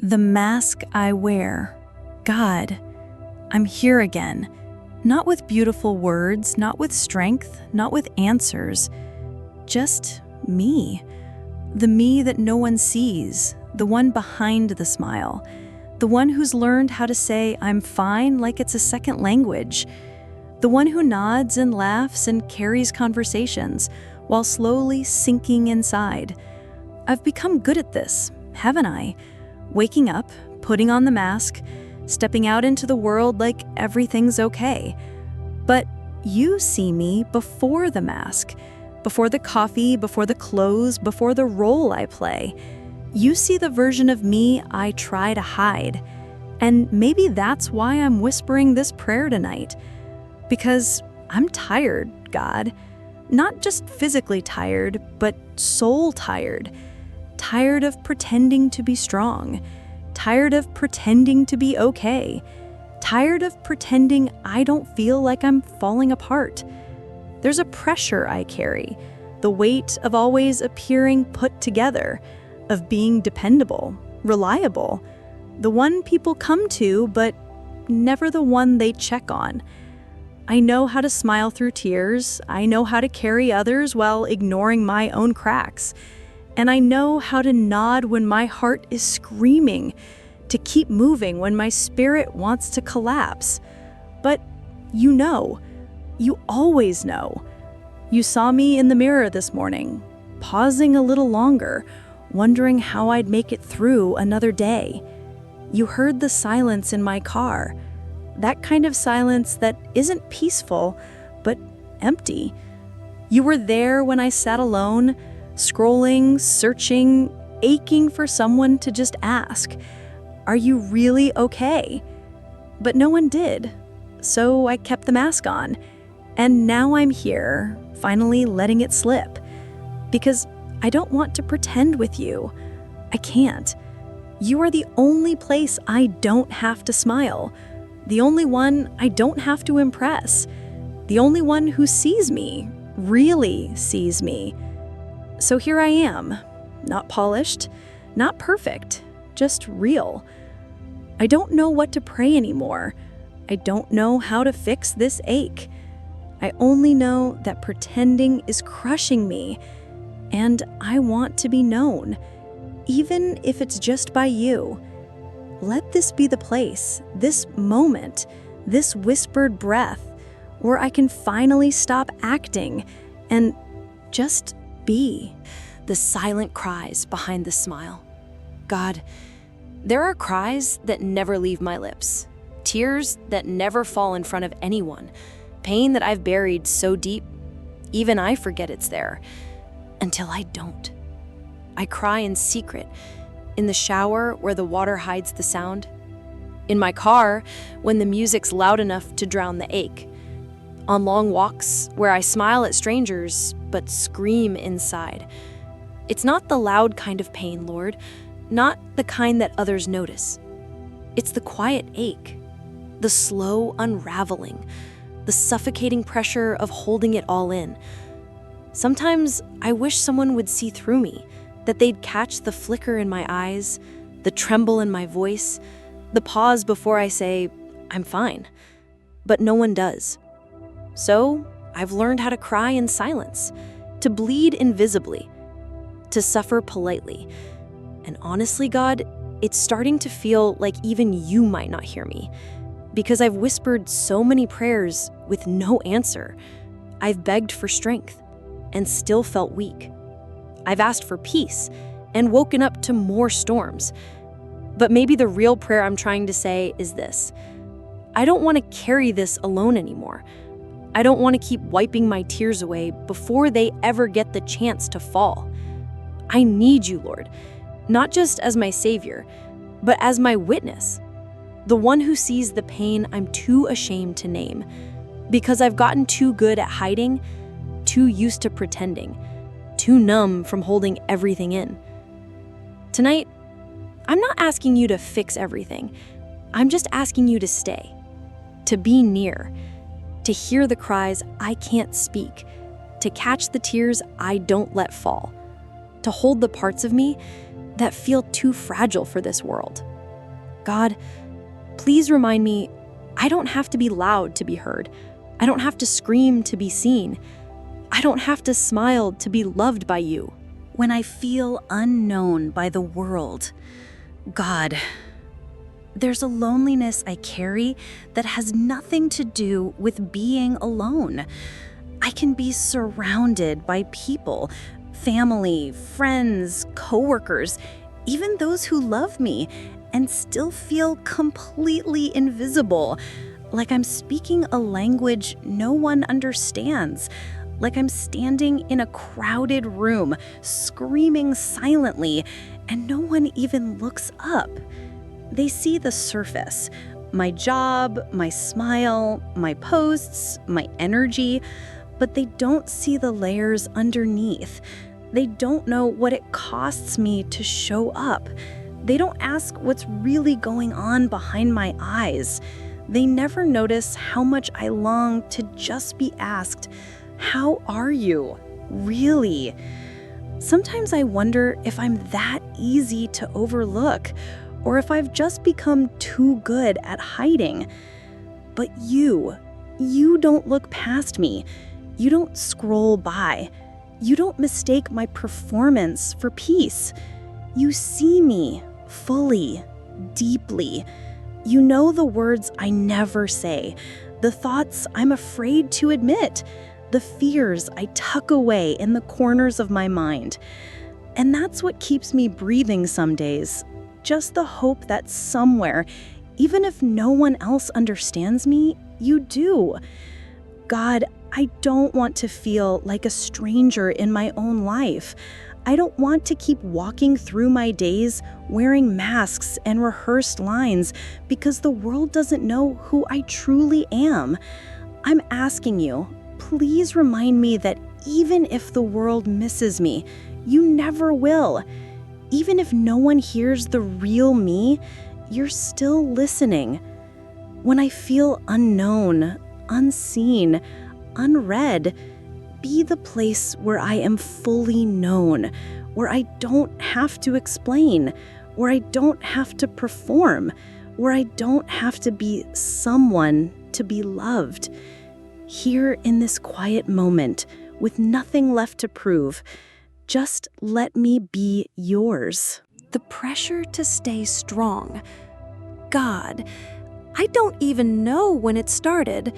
The mask I wear. God, I'm here again. Not with beautiful words, not with strength, not with answers. Just me. The me that no one sees, the one behind the smile. The one who's learned how to say I'm fine like it's a second language. The one who nods and laughs and carries conversations while slowly sinking inside. I've become good at this, haven't I? Waking up, putting on the mask, stepping out into the world like everything's okay. But you see me before the mask, before the coffee, before the clothes, before the role I play. You see the version of me I try to hide. And maybe that's why I'm whispering this prayer tonight. Because I'm tired, God. Not just physically tired, but soul tired. Tired of pretending to be strong. Tired of pretending to be okay. Tired of pretending I don't feel like I'm falling apart. There's a pressure I carry, the weight of always appearing put together, of being dependable, reliable, the one people come to, but never the one they check on. I know how to smile through tears. I know how to carry others while ignoring my own cracks. And I know how to nod when my heart is screaming, to keep moving when my spirit wants to collapse. But you know, you always know. You saw me in the mirror this morning, pausing a little longer, wondering how I'd make it through another day. You heard the silence in my car, that kind of silence that isn't peaceful, but empty. You were there when I sat alone, scrolling, searching, aching for someone to just ask, "Are you really okay?" But no one did, so I kept the mask on. And now I'm here, finally letting it slip. Because I don't want to pretend with you. I can't. You are the only place I don't have to smile. The only one I don't have to impress. The only one who sees me, really sees me. So here I am, not polished, not perfect, just real. I don't know what to pray anymore. I don't know how to fix this ache. I only know that pretending is crushing me, and I want to be known, even if it's just by you. Let this be the place, this moment, this whispered breath, where I can finally stop acting and just be. The silent cries behind the smile. God, there are cries that never leave my lips, tears that never fall in front of anyone, pain that I've buried so deep, even I forget it's there, until I don't. I cry in secret, in the shower where the water hides the sound, in my car when the music's loud enough to drown the ache, on long walks where I smile at strangers but scream inside. It's not the loud kind of pain, Lord, not the kind that others notice. It's the quiet ache, the slow unraveling, the suffocating pressure of holding it all in. Sometimes I wish someone would see through me, that they'd catch the flicker in my eyes, the tremble in my voice, the pause before I say, I'm fine. But no one does. So I've learned how to cry in silence, to bleed invisibly, to suffer politely. And honestly, God, it's starting to feel like even you might not hear me, because I've whispered so many prayers with no answer. I've begged for strength and still felt weak. I've asked for peace and woken up to more storms. But maybe the real prayer I'm trying to say is this: I don't want to carry this alone anymore. I don't want to keep wiping my tears away before they ever get the chance to fall. I need you, Lord, not just as my savior, but as my witness, the one who sees the pain I'm too ashamed to name, because I've gotten too good at hiding, too used to pretending, too numb from holding everything in. Tonight, I'm not asking you to fix everything. I'm just asking you to stay, to be near, to hear the cries I can't speak, to catch the tears I don't let fall, to hold the parts of me that feel too fragile for this world. God, please remind me I don't have to be loud to be heard. I don't have to scream to be seen. I don't have to smile to be loved by you. When I feel unknown by the world, God, there's a loneliness I carry that has nothing to do with being alone. I can be surrounded by people, family, friends, coworkers, even those who love me, and still feel completely invisible, like I'm speaking a language no one understands, like I'm standing in a crowded room, screaming silently, and no one even looks up. They see the surface, my job, my smile, my posts, my energy, but they don't see the layers underneath. They don't know what it costs me to show up. They don't ask what's really going on behind my eyes. They never notice how much I long to just be asked, "How are you? Really?" Sometimes I wonder if I'm that easy to overlook, or if I've just become too good at hiding. But you don't look past me. You don't scroll by. You don't mistake my performance for peace. You see me fully, deeply. You know the words I never say, the thoughts I'm afraid to admit, the fears I tuck away in the corners of my mind. And that's what keeps me breathing some days. Just the hope that somewhere, even if no one else understands me, you do. God, I don't want to feel like a stranger in my own life. I don't want to keep walking through my days wearing masks and rehearsed lines because the world doesn't know who I truly am. I'm asking you, please remind me that even if the world misses me, you never will. Even if no one hears the real me, you're still listening. When I feel unknown, unseen, unread, be the place where I am fully known, where I don't have to explain, where I don't have to perform, where I don't have to be someone to be loved. Here in this quiet moment, with nothing left to prove, just let me be yours. The pressure to stay strong. God, I don't even know when it started.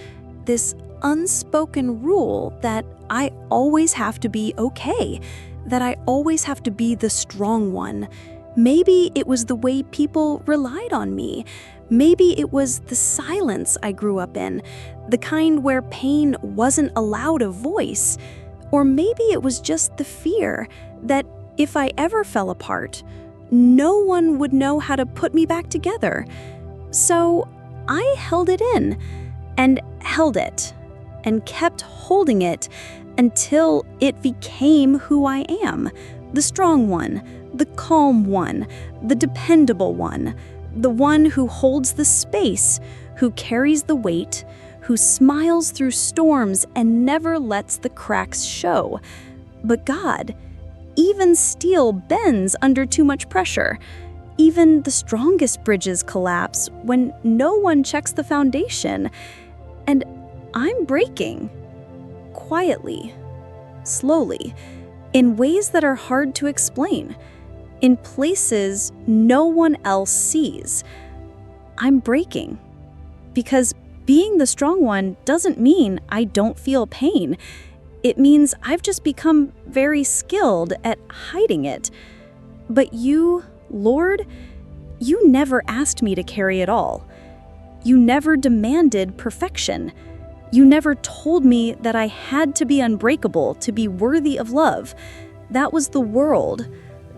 This unspoken rule that I always have to be okay, that I always have to be the strong one. Maybe it was the way people relied on me. Maybe it was the silence I grew up in, the kind where pain wasn't allowed a voice. Or maybe it was just the fear that if I ever fell apart, no one would know how to put me back together. So I held it in and held it and kept holding it until it became who I am, the strong one, the calm one, the dependable one, the one who holds the space, who carries the weight, who smiles through storms and never lets the cracks show. But God, even steel bends under too much pressure. Even the strongest bridges collapse when no one checks the foundation. And I'm breaking. Quietly, slowly, in ways that are hard to explain, in places no one else sees. I'm breaking. Because being the strong one doesn't mean I don't feel pain. It means I've just become very skilled at hiding it. But you, Lord, you never asked me to carry it all. You never demanded perfection. You never told me that I had to be unbreakable to be worthy of love. That was the world.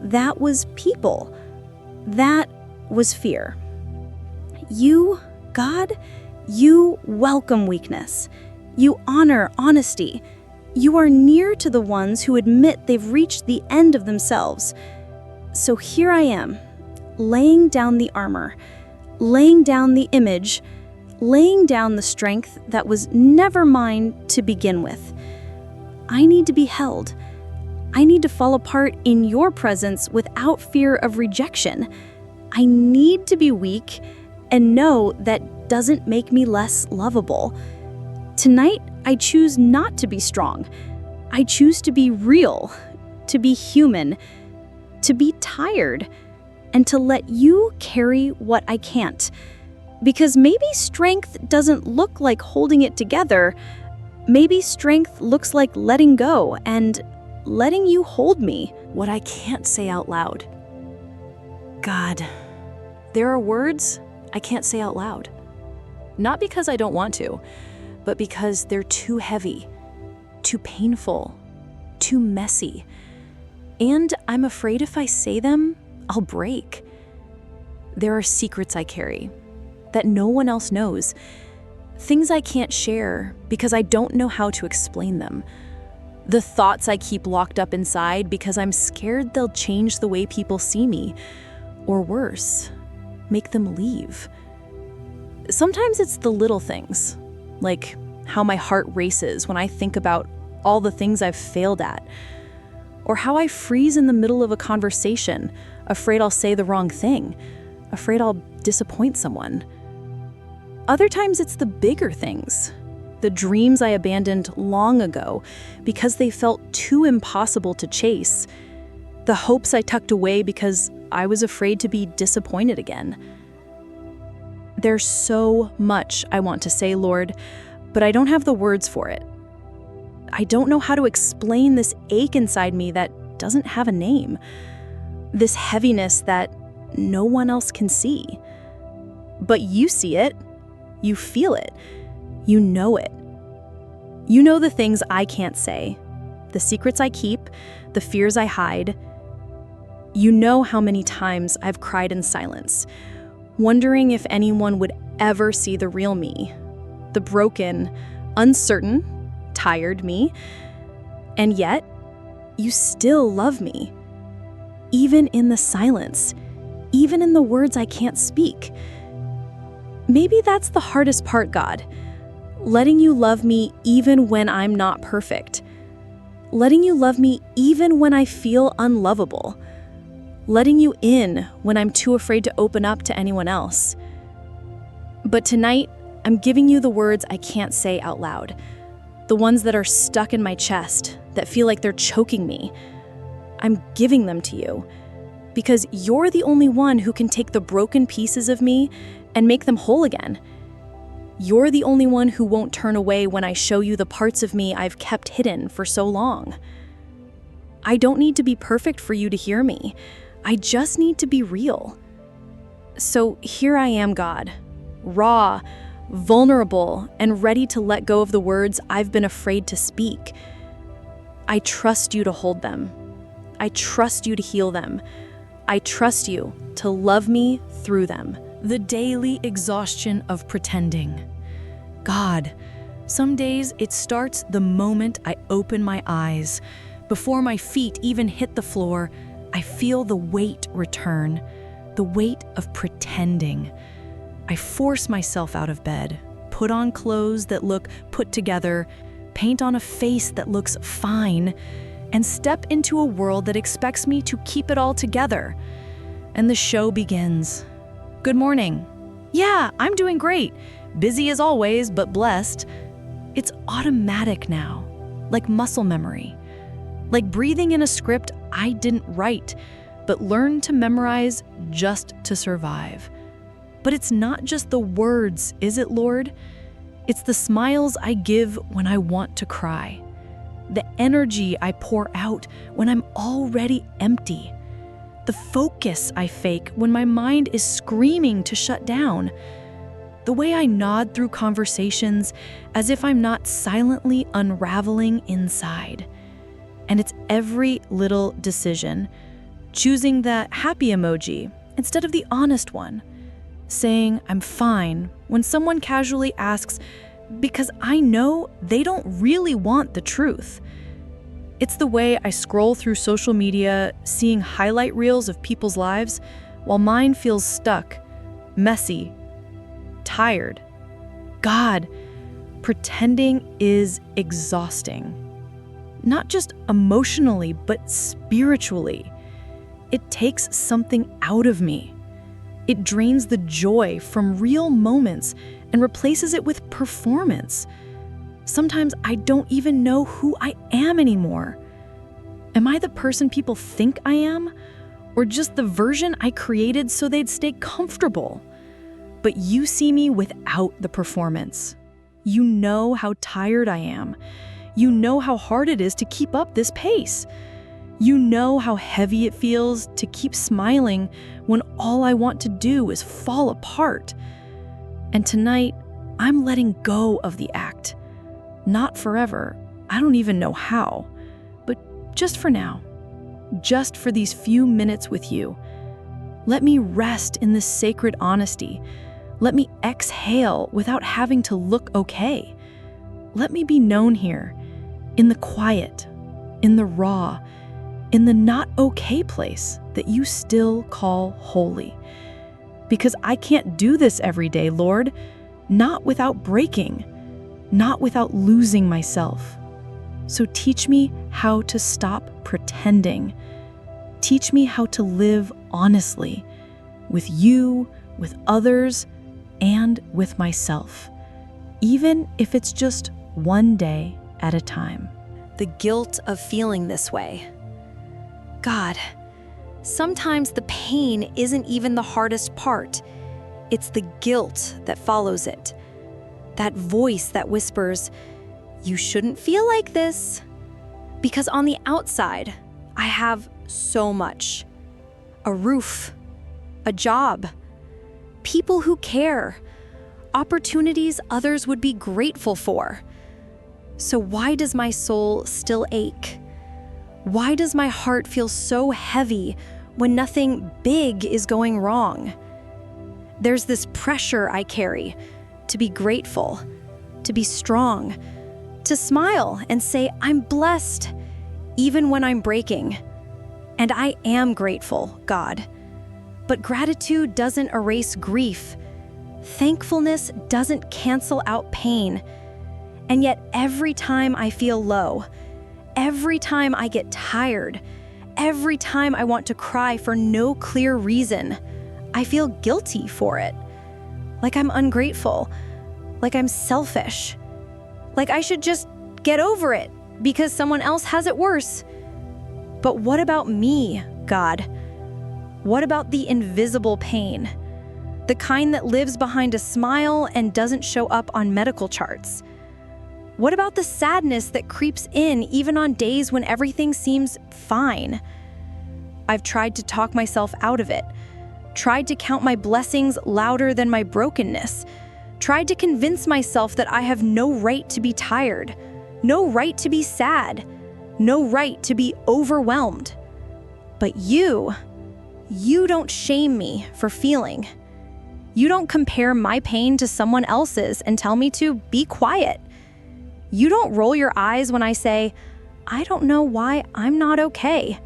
That was people. That was fear. You, God, you welcome weakness. You honor honesty. You are near to the ones who admit they've reached the end of themselves. So here I am, laying down the armor, laying down the image, laying down the strength that was never mine to begin with. I need to be held. I need to fall apart in your presence without fear of rejection. I need to be weak, and no, that doesn't make me less lovable. Tonight, I choose not to be strong. I choose to be real, to be human, to be tired, and to let you carry what I can't. Because maybe strength doesn't look like holding it together. Maybe strength looks like letting go and letting you hold me. What I can't say out loud. God, there are words I can't say out loud. Not because I don't want to, but because they're too heavy, too painful, too messy. And I'm afraid if I say them, I'll break. There are secrets I carry that no one else knows. Things I can't share because I don't know how to explain them. The thoughts I keep locked up inside because I'm scared they'll change the way people see me, or worse, make them leave. Sometimes it's the little things, like how my heart races when I think about all the things I've failed at, or how I freeze in the middle of a conversation, afraid I'll say the wrong thing, afraid I'll disappoint someone. Other times it's the bigger things, the dreams I abandoned long ago because they felt too impossible to chase, the hopes I tucked away because I was afraid to be disappointed again. There's so much I want to say, Lord, but I don't have the words for it. I don't know how to explain this ache inside me that doesn't have a name, this heaviness that no one else can see. But you see it, you feel it, you know it. You know the things I can't say, the secrets I keep, the fears I hide. You know how many times I've cried in silence, wondering if anyone would ever see the real me, the broken, uncertain, tired me. And yet, you still love me. Even in the silence, even in the words I can't speak. Maybe that's the hardest part, God. Letting you love me even when I'm not perfect. Letting you love me even when I feel unlovable. Letting you in when I'm too afraid to open up to anyone else. But tonight, I'm giving you the words I can't say out loud. The ones that are stuck in my chest, that feel like they're choking me. I'm giving them to you because you're the only one who can take the broken pieces of me and make them whole again. You're the only one who won't turn away when I show you the parts of me I've kept hidden for so long. I don't need to be perfect for you to hear me. I just need to be real. So here I am, God, raw, vulnerable, and ready to let go of the words I've been afraid to speak. I trust you to hold them. I trust you to heal them. I trust you to love me through them. The daily exhaustion of pretending. God, some days it starts the moment I open my eyes. Before my feet even hit the floor, I feel the weight return, the weight of pretending. I force myself out of bed, put on clothes that look put together, paint on a face that looks fine, and step into a world that expects me to keep it all together. And the show begins. Good morning. Yeah, I'm doing great. Busy as always, but blessed. It's automatic now, like muscle memory. Like breathing in a script I didn't write, but learned to memorize just to survive. But it's not just the words, is it, Lord? It's the smiles I give when I want to cry. The energy I pour out when I'm already empty. The focus I fake when my mind is screaming to shut down. The way I nod through conversations as if I'm not silently unraveling inside. And it's every little decision. Choosing the happy emoji instead of the honest one. Saying I'm fine when someone casually asks because I know they don't really want the truth. It's the way I scroll through social media, seeing highlight reels of people's lives, while mine feels stuck, messy, tired. God, pretending is exhausting. Not just emotionally, but spiritually. It takes something out of me. It drains the joy from real moments and replaces it with performance. Sometimes I don't even know who I am anymore. Am I the person people think I am? Or just the version I created so they'd stay comfortable? But you see me without the performance. You know how tired I am. You know how hard it is to keep up this pace. You know how heavy it feels to keep smiling when all I want to do is fall apart. And tonight, I'm letting go of the act. Not forever. I don't even know how. But just for now. Just for these few minutes with you. Let me rest in this sacred honesty. Let me exhale without having to look okay. Let me be known here, in the quiet, in the raw, in the not okay place that you still call holy. Because I can't do this every day, Lord, not without breaking, not without losing myself. So teach me how to stop pretending. Teach me how to live honestly, with you, with others, and with myself, even if it's just one day at a time. The guilt of feeling this way. God, sometimes the pain isn't even the hardest part. It's the guilt that follows it. That voice that whispers, "You shouldn't feel like this." Because on the outside, I have so much. A roof, a job, people who care, opportunities others would be grateful for. So why does my soul still ache? Why does my heart feel so heavy when nothing big is going wrong? There's this pressure I carry to be grateful, to be strong, to smile and say, "I'm blessed," even when I'm breaking. And I am grateful, God. But gratitude doesn't erase grief. Thankfulness doesn't cancel out pain. And yet every time I feel low, every time I get tired, every time I want to cry for no clear reason, I feel guilty for it. Like I'm ungrateful, like I'm selfish, like I should just get over it because someone else has it worse. But what about me, God? What about the invisible pain? The kind that lives behind a smile and doesn't show up on medical charts? What about the sadness that creeps in even on days when everything seems fine? I've tried to talk myself out of it, tried to count my blessings louder than my brokenness, tried to convince myself that I have no right to be tired, no right to be sad, no right to be overwhelmed. But you don't shame me for feeling. You don't compare my pain to someone else's and tell me to be quiet. You don't roll your eyes when I say, "I don't know why I'm not okay."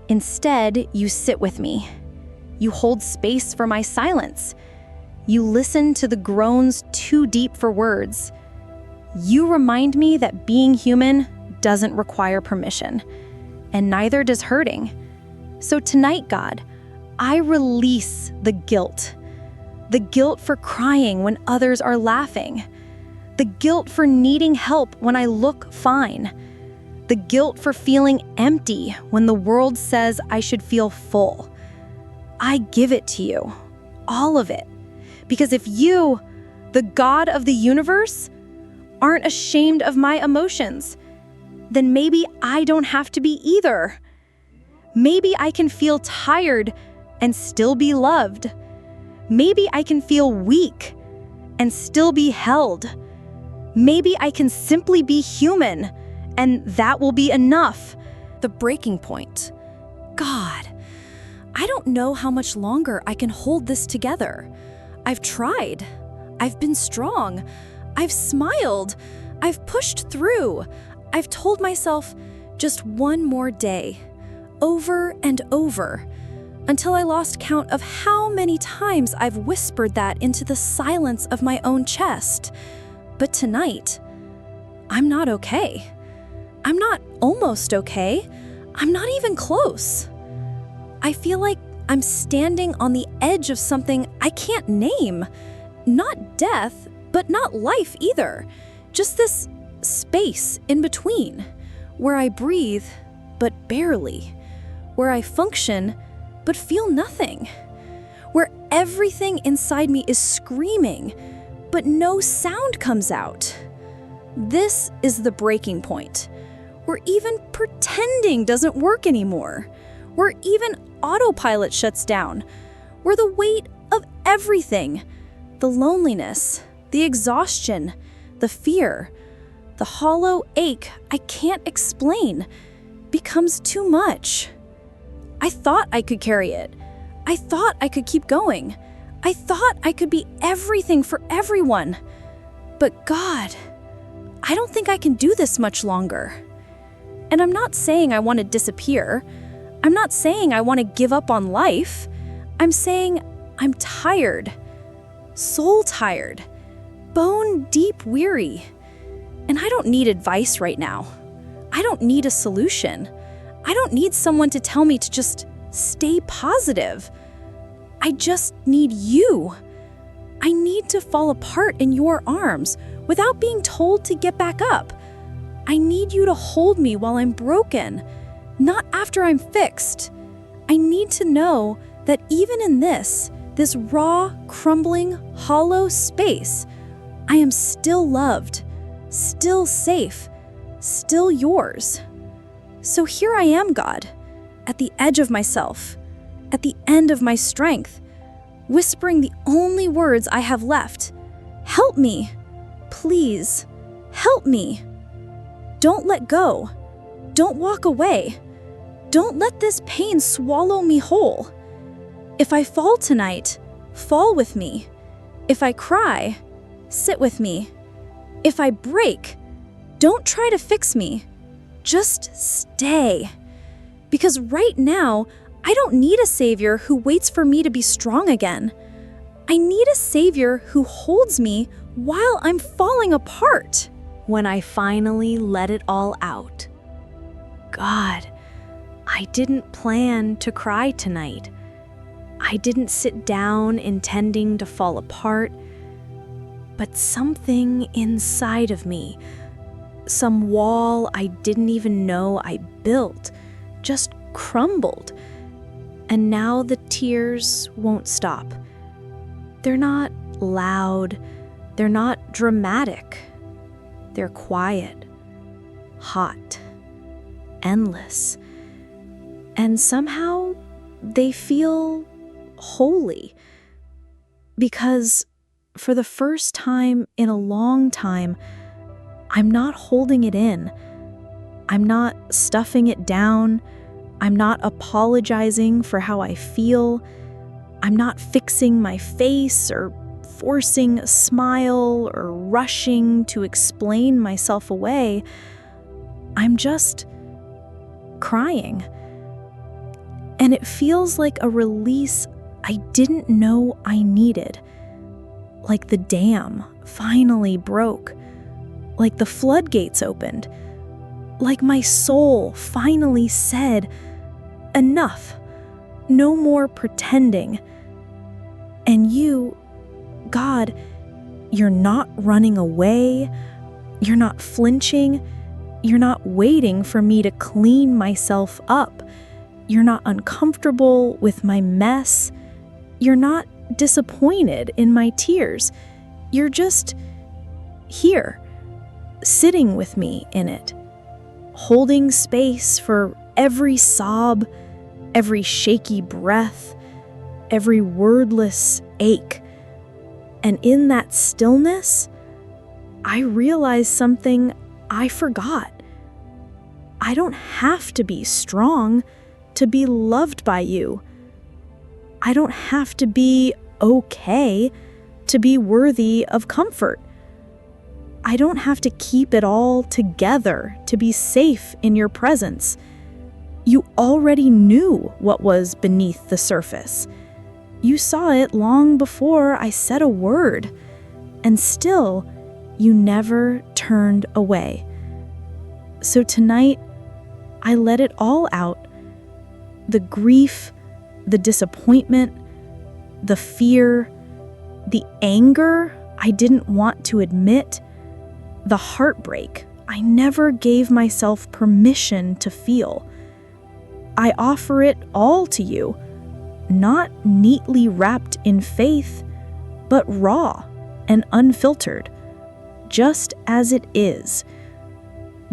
Instead, you sit with me. You hold space for my silence. You listen to the groans too deep for words. You remind me that being human doesn't require permission, and neither does hurting. So tonight, God, I release the guilt. The guilt for crying when others are laughing. The guilt for needing help when I look fine. The guilt for feeling empty when the world says I should feel full. I give it to you, all of it. Because if you, the God of the universe, aren't ashamed of my emotions, then maybe I don't have to be either. Maybe I can feel tired and still be loved. Maybe I can feel weak and still be held. Maybe I can simply be human, and that will be enough. The breaking point. God, I don't know how much longer I can hold this together. I've tried. I've been strong. I've smiled. I've pushed through. I've told myself, just one more day, over and over, until I lost count of how many times I've whispered that into the silence of my own chest. But tonight, I'm not okay. I'm not almost okay. I'm not even close. I feel like I'm standing on the edge of something I can't name. Not death, but not life either. Just this space in between, where I breathe, but barely. Where I function, but feel nothing. Where everything inside me is screaming, but no sound comes out. This is the breaking point, where even pretending doesn't work anymore, where even autopilot shuts down, where the weight of everything, the loneliness, the exhaustion, the fear, the hollow ache I can't explain, becomes too much. I thought I could carry it. I thought I could keep going. I thought I could be everything for everyone. But God, I don't think I can do this much longer. And I'm not saying I want to disappear. I'm not saying I want to give up on life. I'm saying I'm tired. Soul tired. Bone deep weary. And I don't need advice right now. I don't need a solution. I don't need someone to tell me to just stay positive. I just need you. I need to fall apart in your arms without being told to get back up. I need you to hold me while I'm broken, not after I'm fixed. I need to know that even in this raw, crumbling, hollow space, I am still loved, still safe, still yours. So here I am, God, at the edge of myself, at the end of my strength, whispering the only words I have left. Help me. Please, help me. Don't let go. Don't walk away. Don't let this pain swallow me whole. If I fall tonight, fall with me. If I cry, sit with me. If I break, don't try to fix me. Just stay. Because right now, I don't need a savior who waits for me to be strong again. I need a savior who holds me while I'm falling apart. When I finally let it all out. God, I didn't plan to cry tonight. I didn't sit down intending to fall apart, but something inside of me, some wall I didn't even know I built, just crumbled. And now the tears won't stop. They're not loud, they're not dramatic. They're quiet, hot, endless. And somehow they feel holy. Because for the first time in a long time, I'm not holding it in. I'm not stuffing it down. I'm not apologizing for how I feel. I'm not fixing my face or forcing a smile or rushing to explain myself away. I'm just crying. And it feels like a release I didn't know I needed. Like the dam finally broke. Like the floodgates opened. Like my soul finally said, enough. No more pretending. And you, God, you're not running away. You're not flinching. You're not waiting for me to clean myself up. You're not uncomfortable with my mess. You're not disappointed in my tears. You're just here, sitting with me in it, holding space for every sob, every shaky breath, every wordless ache. And in that stillness, I realized something I forgot. I don't have to be strong to be loved by you. I don't have to be okay to be worthy of comfort. I don't have to keep it all together to be safe in your presence. You already knew what was beneath the surface. You saw it long before I said a word, and still, you never turned away. So tonight, I let it all out. The grief, the disappointment, the fear, the anger I didn't want to admit, the heartbreak I never gave myself permission to feel. I offer it all to you, not neatly wrapped in faith, but raw and unfiltered, just as it is.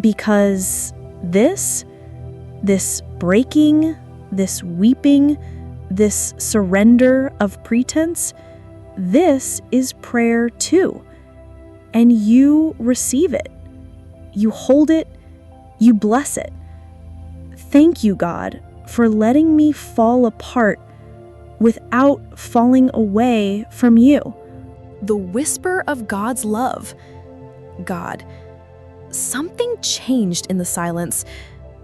Because this breaking, this weeping, this surrender of pretense, this is prayer too. And you receive it. You hold it. You bless it. Thank you, God, for letting me fall apart without falling away from you. The whisper of God's love. God. Something changed in the silence.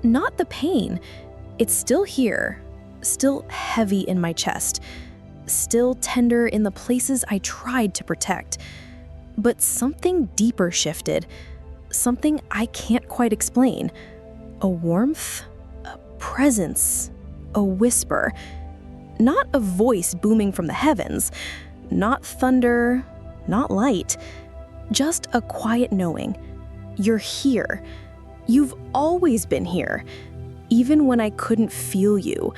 Not the pain. It's still here, still heavy in my chest, still tender in the places I tried to protect. But something deeper shifted, something I can't quite explain. A warmth, a presence, a whisper. Not a voice booming from the heavens, not thunder, not light, just a quiet knowing. You're here. You've always been here, even when I couldn't feel you,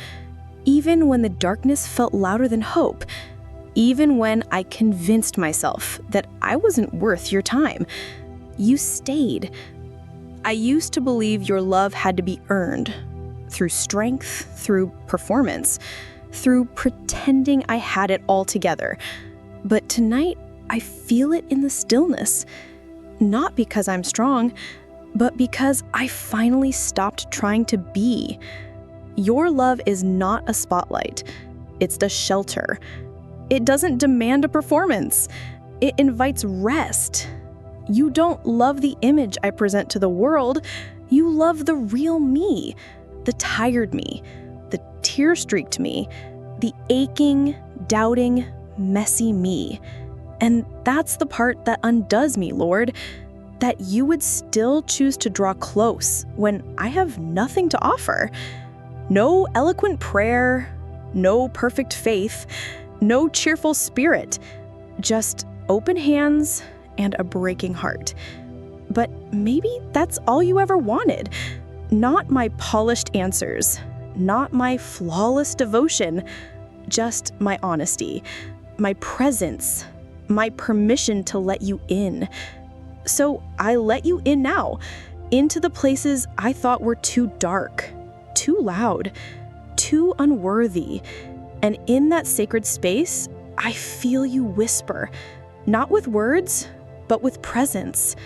even when the darkness felt louder than hope, even when I convinced myself that I wasn't worth your time. You stayed. I used to believe your love had to be earned, through strength, through performance, through pretending I had it all together. But tonight, I feel it in the stillness. Not because I'm strong, but because I finally stopped trying to be. Your love is not a spotlight. It's the shelter. It doesn't demand a performance. It invites rest. You don't love the image I present to the world. You love the real me, the tired me, the tear-streaked me, the aching, doubting, messy me. And that's the part that undoes me, Lord, that you would still choose to draw close when I have nothing to offer. No eloquent prayer, no perfect faith, no cheerful spirit, just open hands and a breaking heart. But maybe that's all you ever wanted. Not my polished answers, not my flawless devotion, just my honesty, my presence, my permission to let you in. So I let you in now, into the places I thought were too dark, too loud, too unworthy. And in that sacred space, I feel you whisper, not with words, but with presence.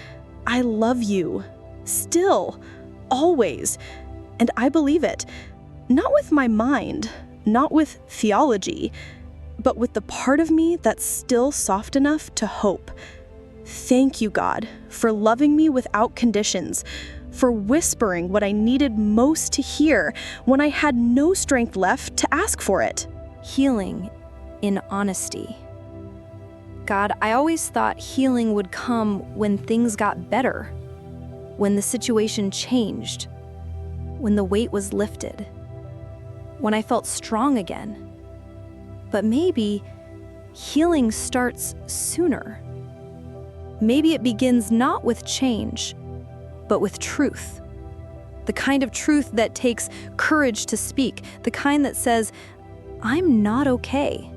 I love you, still, always. And I believe it, not with my mind, not with theology, but with the part of me that's still soft enough to hope. Thank you, God, for loving me without conditions, for whispering what I needed most to hear when I had no strength left to ask for it. Healing in honesty. God, I always thought healing would come when things got better, when the situation changed, when the weight was lifted, when I felt strong again. But maybe healing starts sooner. Maybe it begins not with change, but with truth. The kind of truth that takes courage to speak, the kind that says, I'm not okay.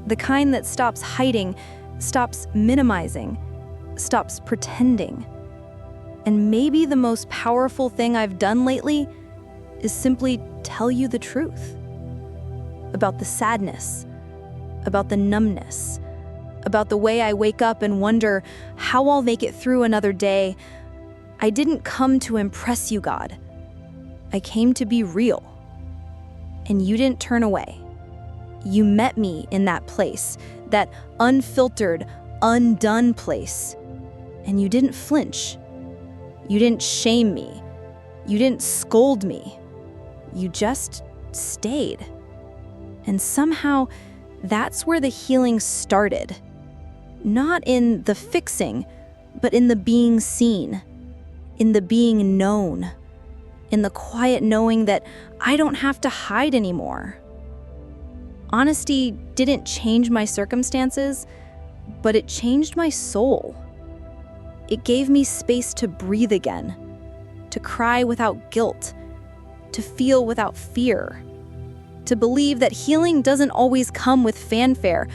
The kind that stops hiding, stops minimizing, stops pretending. And maybe the most powerful thing I've done lately is simply tell you the truth. About the sadness, about the numbness, about the way I wake up and wonder how I'll make it through another day. I didn't come to impress you, God. I came to be real. And you didn't turn away. You met me in that place, that unfiltered, undone place. And you didn't flinch. You didn't shame me. You didn't scold me. You just stayed. And somehow, that's where the healing started. Not in the fixing, but in the being seen, in the being known, in the quiet knowing that I don't have to hide anymore. Honesty didn't change my circumstances, but it changed my soul. It gave me space to breathe again, to cry without guilt, to feel without fear, to believe that healing doesn't always come with fanfare.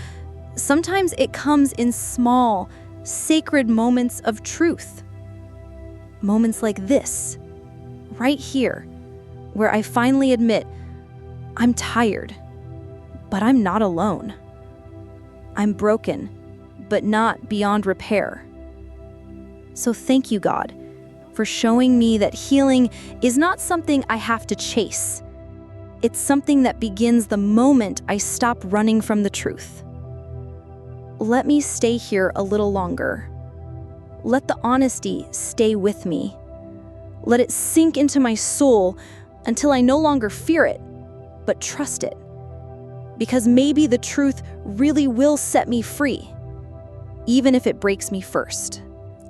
Sometimes it comes in small, sacred moments of truth. Moments like this, right here, where I finally admit, I'm tired, but I'm not alone. I'm broken, but not beyond repair. So thank you, God, for showing me that healing is not something I have to chase. It's something that begins the moment I stop running from the truth. Let me stay here a little longer. Let the honesty stay with me. Let it sink into my soul until I no longer fear it, but trust it. Because maybe the truth really will set me free, even if it breaks me first.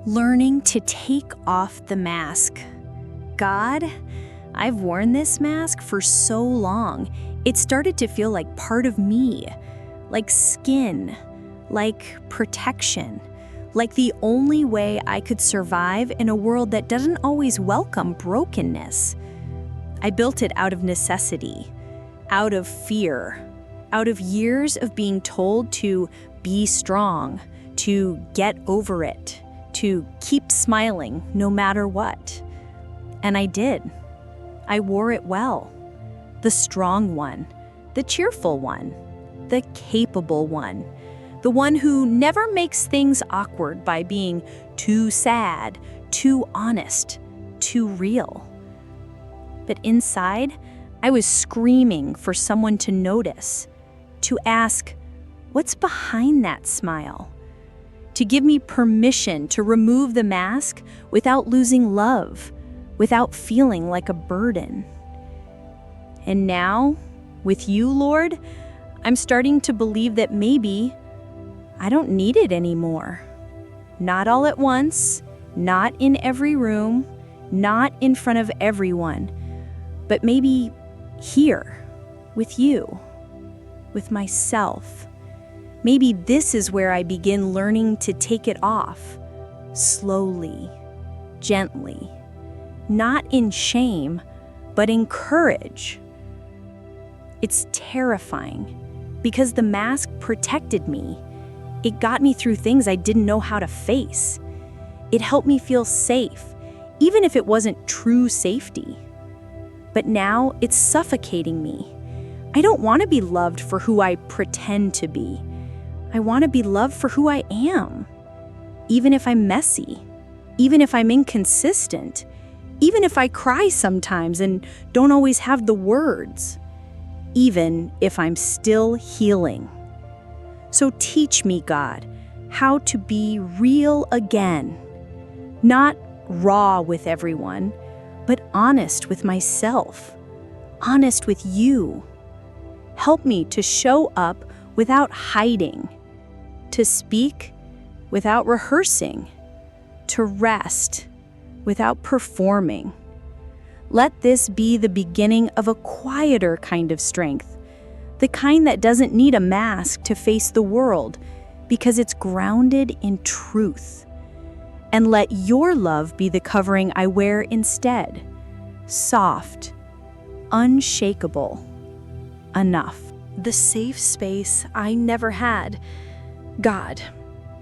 Learning to take off the mask. God, I've worn this mask for so long. It started to feel like part of me, like skin, like protection, like the only way I could survive in a world that doesn't always welcome brokenness. I built it out of necessity, out of fear, out of years of being told to be strong, to get over it, to keep smiling no matter what. And I did. I wore it well. The strong one, the cheerful one, the capable one, the one who never makes things awkward by being too sad, too honest, too real. But inside, I was screaming for someone to notice, to ask, what's behind that smile? To give me permission to remove the mask without losing love, without feeling like a burden. And now, with you, Lord, I'm starting to believe that maybe I don't need it anymore. Not all at once, not in every room, not in front of everyone, but maybe here, with you, with myself. Maybe this is where I begin learning to take it off, slowly, gently, not in shame, but in courage. It's terrifying because the mask protected me. It got me through things I didn't know how to face. It helped me feel safe, even if it wasn't true safety. But now it's suffocating me. I don't want to be loved for who I pretend to be. I want to be loved for who I am. Even if I'm messy, even if I'm inconsistent, even if I cry sometimes and don't always have the words, even if I'm still healing. So teach me, God, how to be real again. Not raw with everyone, but honest with myself, honest with you. Help me to show up without hiding, to speak without rehearsing, to rest without performing. Let this be the beginning of a quieter kind of strength, the kind that doesn't need a mask to face the world because it's grounded in truth. And let your love be the covering I wear instead, soft, unshakable, enough. The safe space I never had. God,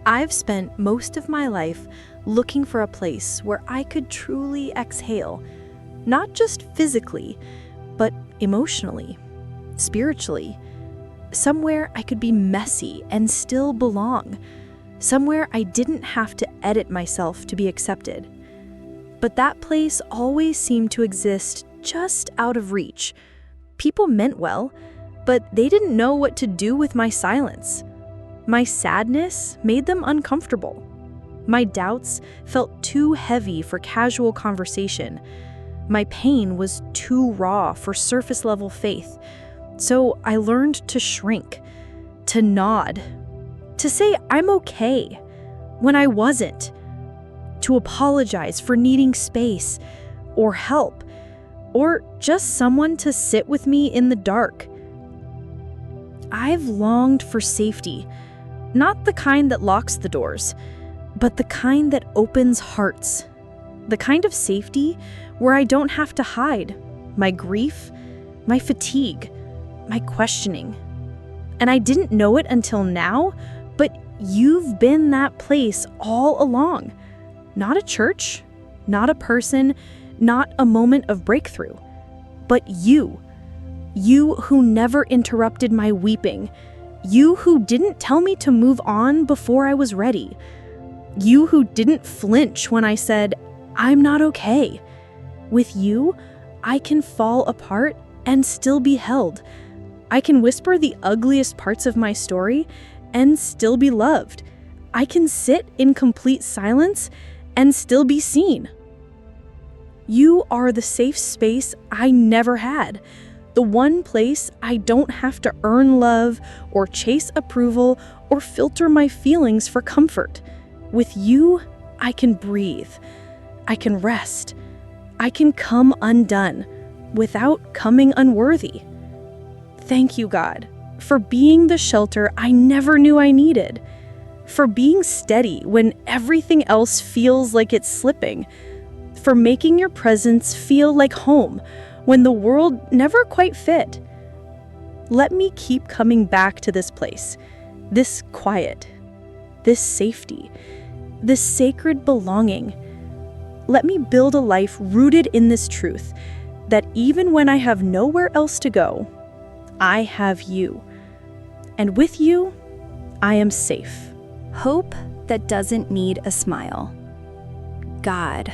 I've spent most of my life looking for a place where I could truly exhale, not just physically, but emotionally, spiritually. Somewhere I could be messy and still belong. Somewhere I didn't have to edit myself to be accepted. But that place always seemed to exist just out of reach. People meant well, but they didn't know what to do with my silence. My sadness made them uncomfortable. My doubts felt too heavy for casual conversation. My pain was too raw for surface-level faith. So I learned to shrink, to nod, to say I'm okay when I wasn't, to apologize for needing space or help, or just someone to sit with me in the dark. I've longed for safety, not the kind that locks the doors, but the kind that opens hearts. The kind of safety where I don't have to hide my grief, my fatigue, my questioning. And I didn't know it until now, but you've been that place all along. Not a church, not a person, not a moment of breakthrough, but you. You who never interrupted my weeping. You who didn't tell me to move on before I was ready. You who didn't flinch when I said, I'm not okay. With you, I can fall apart and still be held. I can whisper the ugliest parts of my story and still be loved. I can sit in complete silence and still be seen. You are the safe space I never had. The one place I don't have to earn love or chase approval or filter my feelings for comfort. With you, I can breathe. I can rest. I can come undone without coming unworthy. Thank you, God, for being the shelter I never knew I needed, for being steady when everything else feels like it's slipping, for making your presence feel like home when the world never quite fit. Let me keep coming back to this place, this quiet, this safety, this sacred belonging. Let me build a life rooted in this truth that even when I have nowhere else to go, I have you. And with you, I am safe. Hope that doesn't need a smile. God,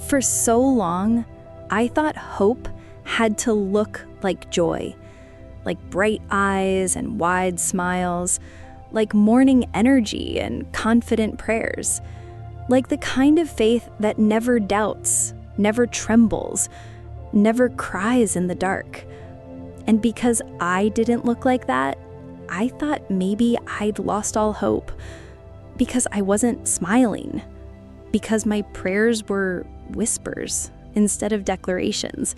for so long, I thought hope had to look like joy, like bright eyes and wide smiles, like morning energy and confident prayers, like the kind of faith that never doubts, never trembles, never cries in the dark. And because I didn't look like that, I thought maybe I'd lost all hope, because I wasn't smiling, because my prayers were whispers instead of declarations,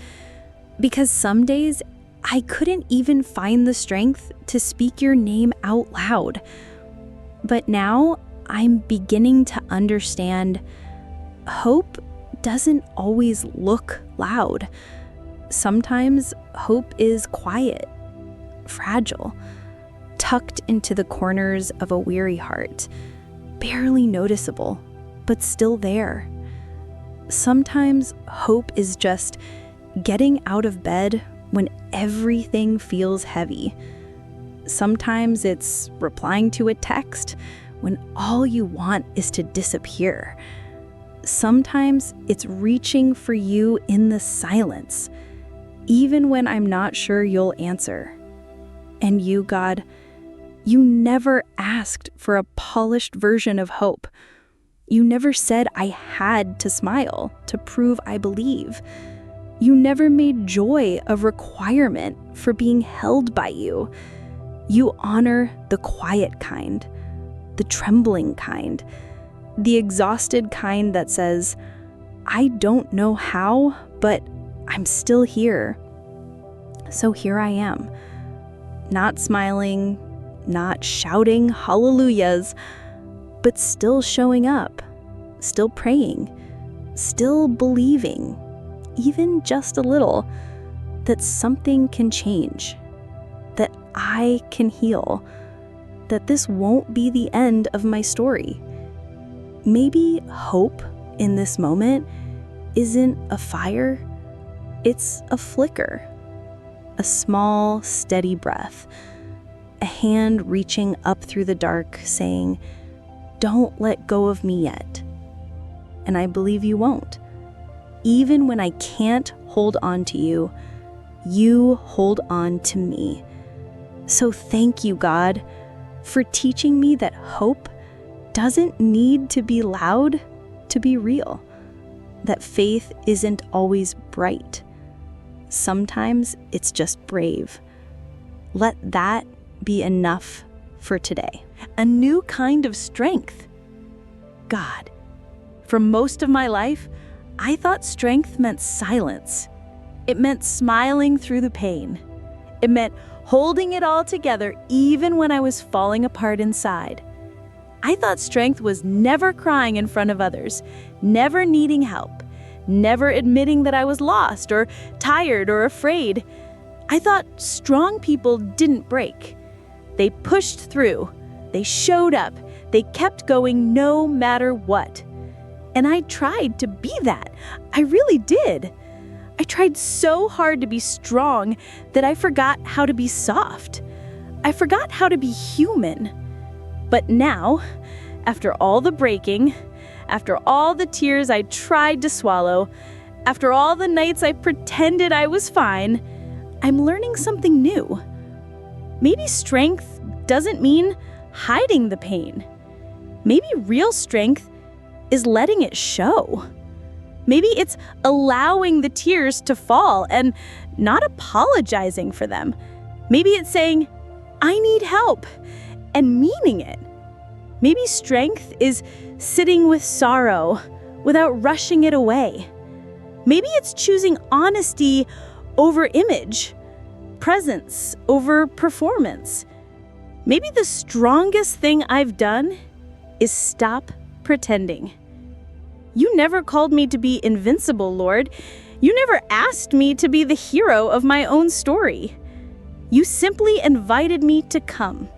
because some days I couldn't even find the strength to speak your name out loud. But now I'm beginning to understand hope doesn't always look loud. Sometimes hope is quiet, fragile, tucked into the corners of a weary heart, barely noticeable, but still there. Sometimes hope is just getting out of bed when everything feels heavy. Sometimes it's replying to a text when all you want is to disappear. Sometimes it's reaching for you in the silence, even when I'm not sure you'll answer. And you, God, you never asked for a polished version of hope. You never said I had to smile to prove I believe. You never made joy a requirement for being held by you. You honor the quiet kind, the trembling kind, the exhausted kind that says, I don't know how, but I'm still here. So here I am, not smiling, not shouting hallelujahs, but still showing up, still praying, still believing, even just a little, that something can change, that I can heal, that this won't be the end of my story. Maybe hope in this moment isn't a fire, it's a flicker, a small, steady breath, a hand reaching up through the dark saying, don't let go of me yet. And I believe you won't. Even when I can't hold on to you, you hold on to me. So thank you, God, for teaching me that hope doesn't need to be loud to be real, that faith isn't always bright. Sometimes it's just brave. Let that be enough for today. A new kind of strength. God, for most of my life, I thought strength meant silence. It meant smiling through the pain. It meant holding it all together even when I was falling apart inside. I thought strength was never crying in front of others, never needing help, never admitting that I was lost or tired or afraid. I thought strong people didn't break. They pushed through, they showed up, they kept going no matter what. And I tried to be that. I really did. I tried so hard to be strong that I forgot how to be soft. I forgot how to be human. But now, after all the breaking, after all the tears I tried to swallow, after all the nights I pretended I was fine, I'm learning something new. Maybe strength doesn't mean hiding the pain. Maybe real strength is letting it show. Maybe it's allowing the tears to fall and not apologizing for them. Maybe it's saying, I need help, and meaning it. Maybe strength is sitting with sorrow without rushing it away. Maybe it's choosing honesty over image, presence over performance. Maybe the strongest thing I've done is stop pretending. You never called me to be invincible, Lord. You never asked me to be the hero of my own story. You simply invited me to come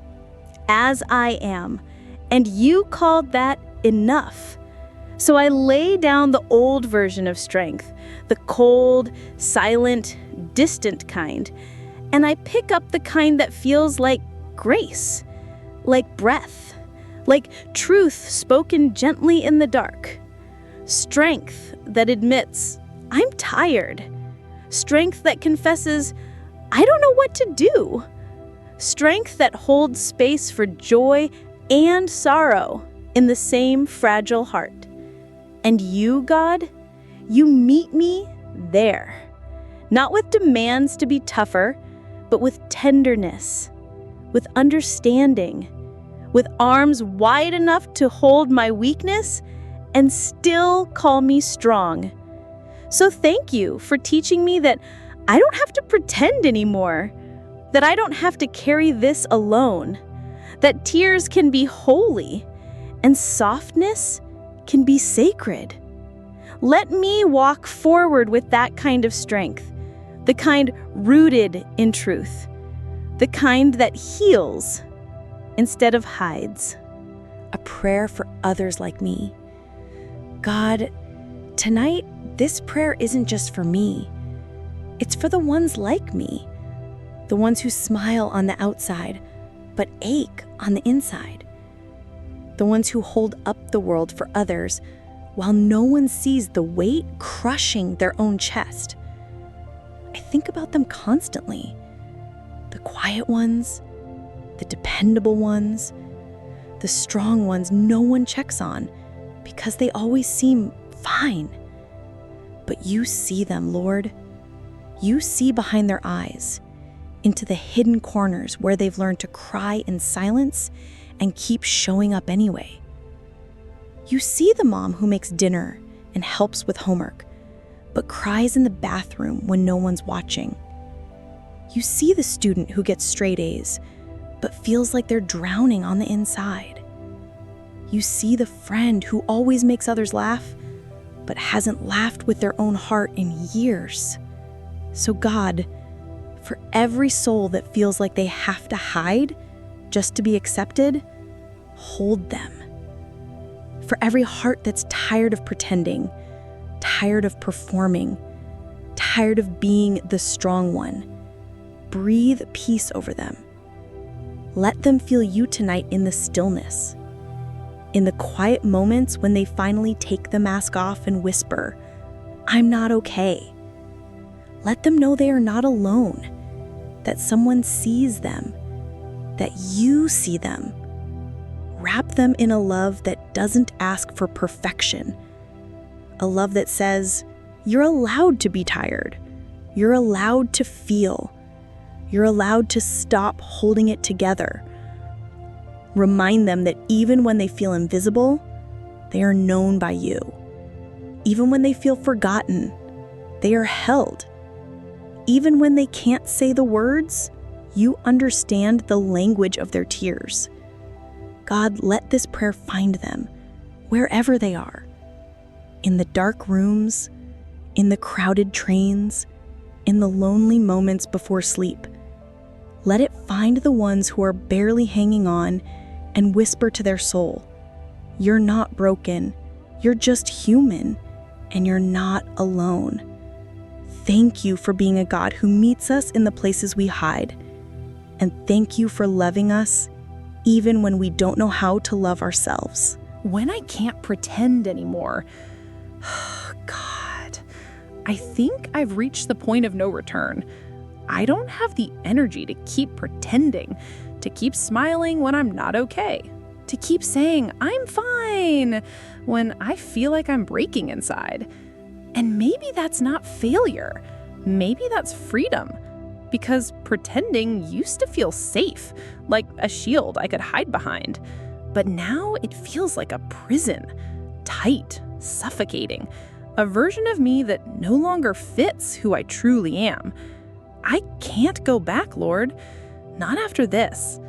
as I am, and you called that enough. So I lay down the old version of strength, the cold, silent, distant kind, and I pick up the kind that feels like grace, like breath, like truth spoken gently in the dark. Strength that admits, I'm tired. Strength that confesses, I don't know what to do. Strength that holds space for joy and sorrow in the same fragile heart. And you, God, you meet me there. Not with demands to be tougher, but with tenderness, with understanding, with arms wide enough to hold my weakness and still call me strong. So thank you for teaching me that I don't have to pretend anymore, that I don't have to carry this alone, that tears can be holy and softness can be sacred. Let me walk forward with that kind of strength, the kind rooted in truth, the kind that heals instead of hides. A prayer for others like me. God, tonight, this prayer isn't just for me. It's for the ones like me, the ones who smile on the outside, but ache on the inside. The ones who hold up the world for others while no one sees the weight crushing their own chest. I think about them constantly. The quiet ones, the dependable ones, the strong ones no one checks on because they always seem fine. But you see them, Lord. You see behind their eyes, into the hidden corners where they've learned to cry in silence and keep showing up anyway. You see the mom who makes dinner and helps with homework, but cries in the bathroom when no one's watching. You see the student who gets straight A's, but feels like they're drowning on the inside. You see the friend who always makes others laugh, but hasn't laughed with their own heart in years. So God, for every soul that feels like they have to hide just to be accepted, hold them. For every heart that's tired of pretending, tired of performing, tired of being the strong one, breathe peace over them. Let them feel you tonight in the stillness, in the quiet moments when they finally take the mask off and whisper, I'm not okay. Let them know they are not alone, that someone sees them, that you see them. Wrap them in a love that doesn't ask for perfection, a love that says, you're allowed to be tired, you're allowed to feel, you're allowed to stop holding it together. Remind them that even when they feel invisible, they are known by you. Even when they feel forgotten, they are held. Even when they can't say the words, You understand the language of their tears. God, let this prayer find them, wherever they are. In the dark rooms, in the crowded trains, in the lonely moments before sleep. Let it find the ones who are barely hanging on and whisper to their soul, "You're not broken, you're just human, and you're not alone." Thank you for being a God who meets us in the places we hide. And thank you for loving us even when we don't know how to love ourselves. When I can't pretend anymore, God, I think I've reached the point of no return. I don't have the energy to keep pretending, to keep smiling when I'm not okay, to keep saying I'm fine when I feel like I'm breaking inside. And maybe that's not failure. Maybe that's freedom. Because pretending used to feel safe, like a shield I could hide behind. But now it feels like a prison, tight, suffocating, a version of me that no longer fits who I truly am. I can't go back, Lord. Not after this.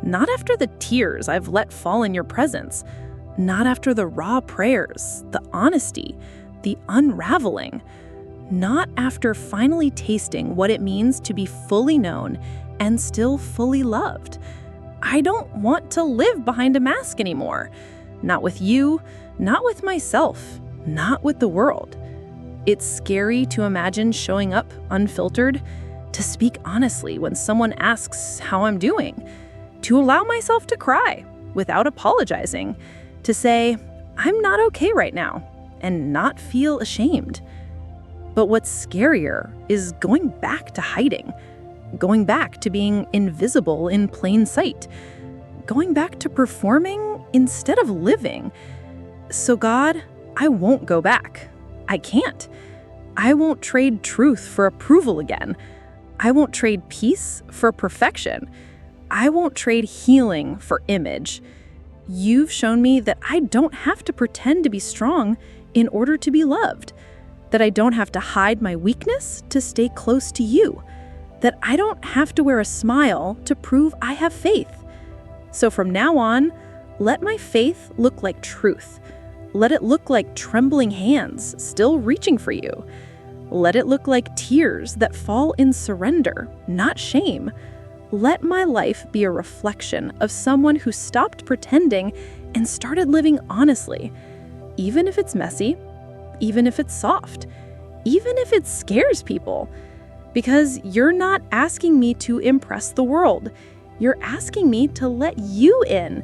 Not after the tears I've let fall in your presence. Not after the raw prayers, the honesty, the unraveling. Not after finally tasting what it means to be fully known and still fully loved. I don't want to live behind a mask anymore. Not with you, not with myself, not with the world. It's scary to imagine showing up unfiltered, to speak honestly when someone asks how I'm doing, to allow myself to cry without apologizing, to say, I'm not okay right now, and not feel ashamed. But what's scarier is going back to hiding, going back to being invisible in plain sight, going back to performing instead of living. So God, I won't go back. I can't. I won't trade truth for approval again. I won't trade peace for perfection. I won't trade healing for image. You've shown me that I don't have to pretend to be strong in order to be loved, that I don't have to hide my weakness to stay close to you, that I don't have to wear a smile to prove I have faith. So from now on, let my faith look like truth. Let it look like trembling hands still reaching for you. Let it look like tears that fall in surrender, not shame. Let my life be a reflection of someone who stopped pretending and started living honestly, even if it's messy, even if it's soft, even if it scares people. Because you're not asking me to impress the world. You're asking me to let you in.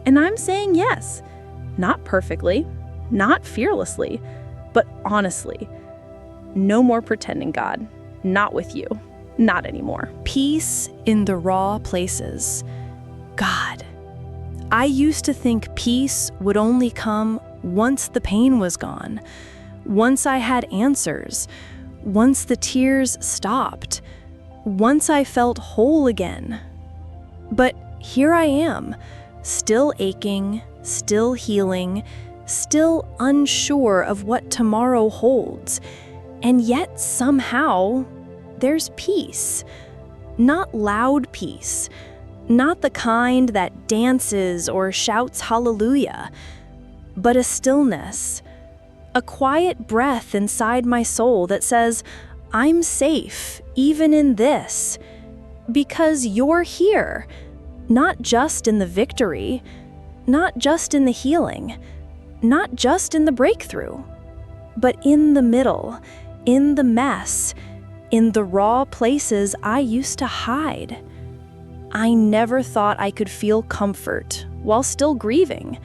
And I'm saying yes. Not perfectly, not fearlessly, but honestly. No more pretending, God. Not with you. Not anymore. Peace in the raw places. God, I used to think peace would only come once the pain was gone, once I had answers, once the tears stopped, once I felt whole again. But here I am, still aching, still healing, still unsure of what tomorrow holds. And yet somehow there's peace. Not loud peace, not the kind that dances or shouts hallelujah, but a stillness, a quiet breath inside my soul that says, I'm safe even in this, because you're here, not just in the victory, not just in the healing, not just in the breakthrough, but in the middle, in the mess, in the raw places I used to hide. I never thought I could feel comfort while still grieving.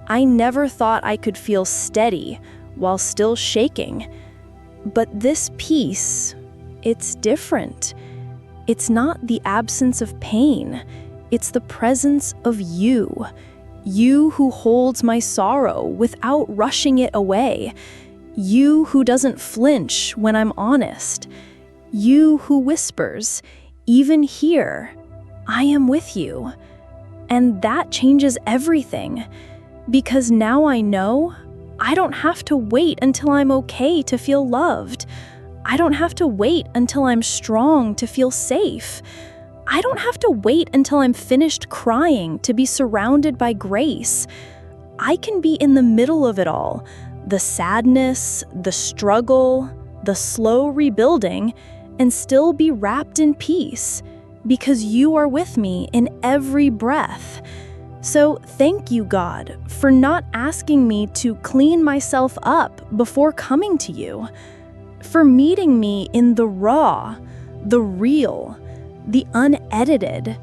I never thought I could feel steady while still shaking. But this peace, it's different. It's not the absence of pain. It's the presence of you. You who holds my sorrow without rushing it away. You who doesn't flinch when I'm honest. You who whispers, even here, I am with you. And that changes everything. Because now I know I don't have to wait until I'm okay to feel loved. I don't have to wait until I'm strong to feel safe. I don't have to wait until I'm finished crying to be surrounded by grace. I can be in the middle of it all, the sadness, the struggle, the slow rebuilding, and still be wrapped in peace, because you are with me in every breath. So thank you, God, for not asking me to clean myself up before coming to you, for meeting me in the raw, the real, the unedited.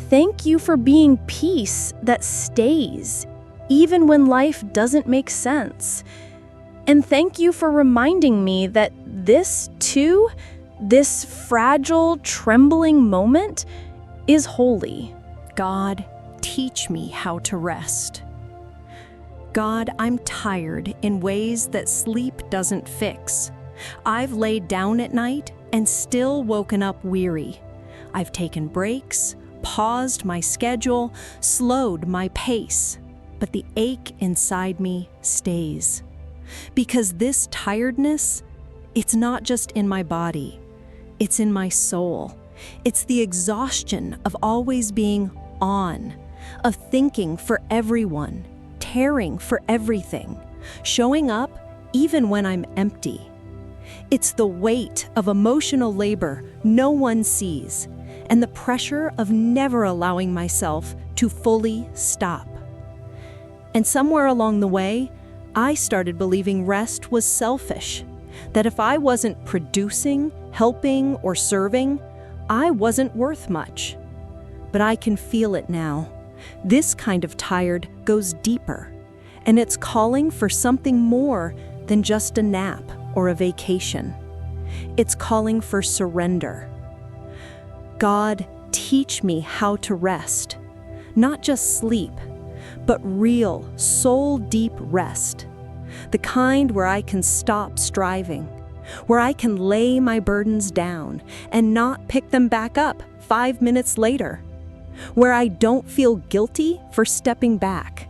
Thank you for being peace that stays, even when life doesn't make sense. And thank you for reminding me that this too, this fragile, trembling moment, is holy. God, teach me how to rest. God, I'm tired in ways that sleep doesn't fix. I've laid down at night and still woken up weary. I've taken breaks, paused my schedule, slowed my pace, but the ache inside me stays. Because this tiredness, it's not just in my body, it's in my soul. It's the exhaustion of always being on, of thinking for everyone, caring for everything, showing up even when I'm empty. It's the weight of emotional labor no one sees, and the pressure of never allowing myself to fully stop. And somewhere along the way, I started believing rest was selfish, that if I wasn't producing, helping, or serving, I wasn't worth much. But I can feel it now. This kind of tired goes deeper, and it's calling for something more than just a nap or a vacation. It's calling for surrender. God, teach me how to rest, not just sleep, but real, soul-deep rest, the kind where I can stop striving, where I can lay my burdens down and not pick them back up 5 minutes later, where I don't feel guilty for stepping back,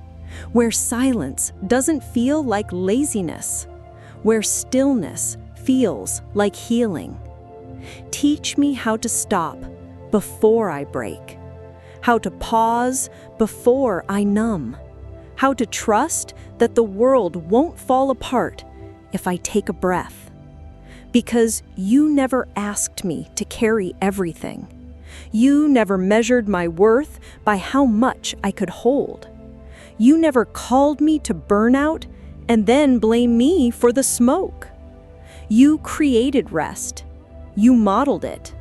where silence doesn't feel like laziness, where stillness feels like healing. Teach me how to stop before I break, how to pause before I numb, how to trust that the world won't fall apart if I take a breath. Because you never asked me to carry everything. You never measured my worth by how much I could hold. You never called me to burnout and then blame me for the smoke. You created rest. You modeled it.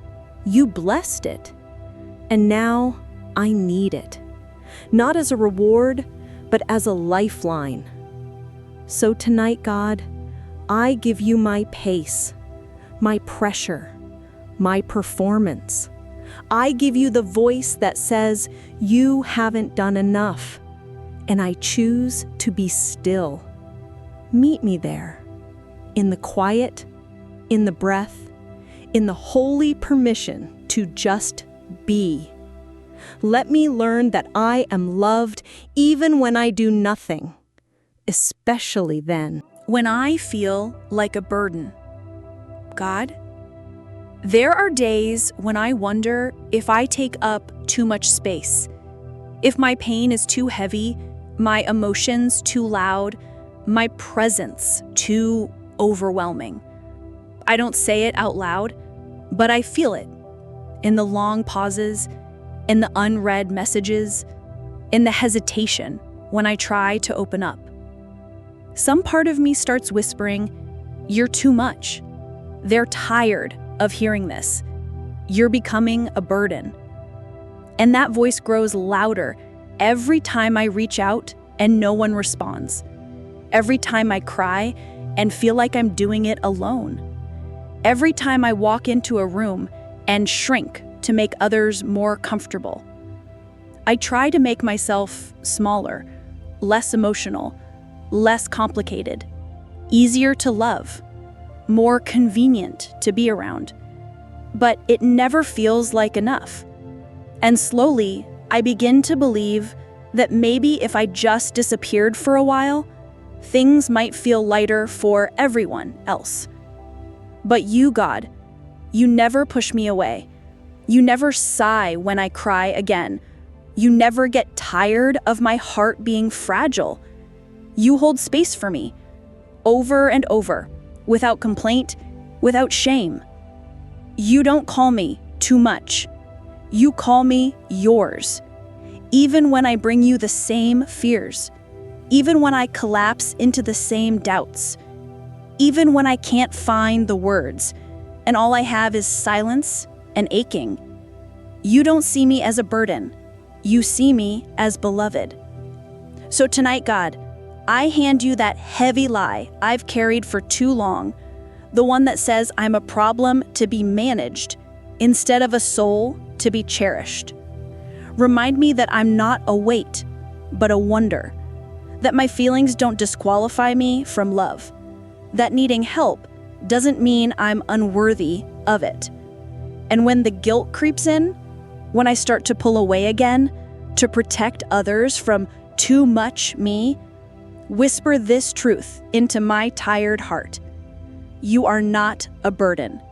You blessed it. And now I need it. Not as a reward, but as a lifeline. So tonight, God, I give you my pace, my pressure, my performance. I give you the voice that says, you haven't done enough, and I choose to be still. Meet me there, in the quiet, in the breath, in the holy permission to just be. Let me learn that I am loved even when I do nothing, especially then. When I feel like a burden, God, there are days when I wonder if I take up too much space, if my pain is too heavy, my emotions too loud, my presence too overwhelming. I don't say it out loud, but I feel it in the long pauses, in the unread messages, in the hesitation when I try to open up. Some part of me starts whispering, "You're too much." They're tired of hearing this. You're becoming a burden. And that voice grows louder every time I reach out and no one responds. Every time I cry and feel like I'm doing it alone. Every time I walk into a room and shrink to make others more comfortable. I try to make myself smaller, less emotional, less complicated, easier to love, more convenient to be around. But it never feels like enough. And slowly, I begin to believe that maybe if I just disappeared for a while, things might feel lighter for everyone else. But you, God, you never push me away. You never sigh when I cry again. You never get tired of my heart being fragile. You hold space for me, over and over, without complaint, without shame. You don't call me too much. You call me yours. Even when I bring you the same fears, even when I collapse into the same doubts, even when I can't find the words, and all I have is silence and aching. You don't see me as a burden. You see me as beloved. So tonight, God, I hand you that heavy lie I've carried for too long, the one that says I'm a problem to be managed instead of a soul to be cherished. Remind me that I'm not a weight, but a wonder, that my feelings don't disqualify me from love, that needing help doesn't mean I'm unworthy of it. And when the guilt creeps in, when I start to pull away again to protect others from too much me, whisper this truth into my tired heart. You are not a burden.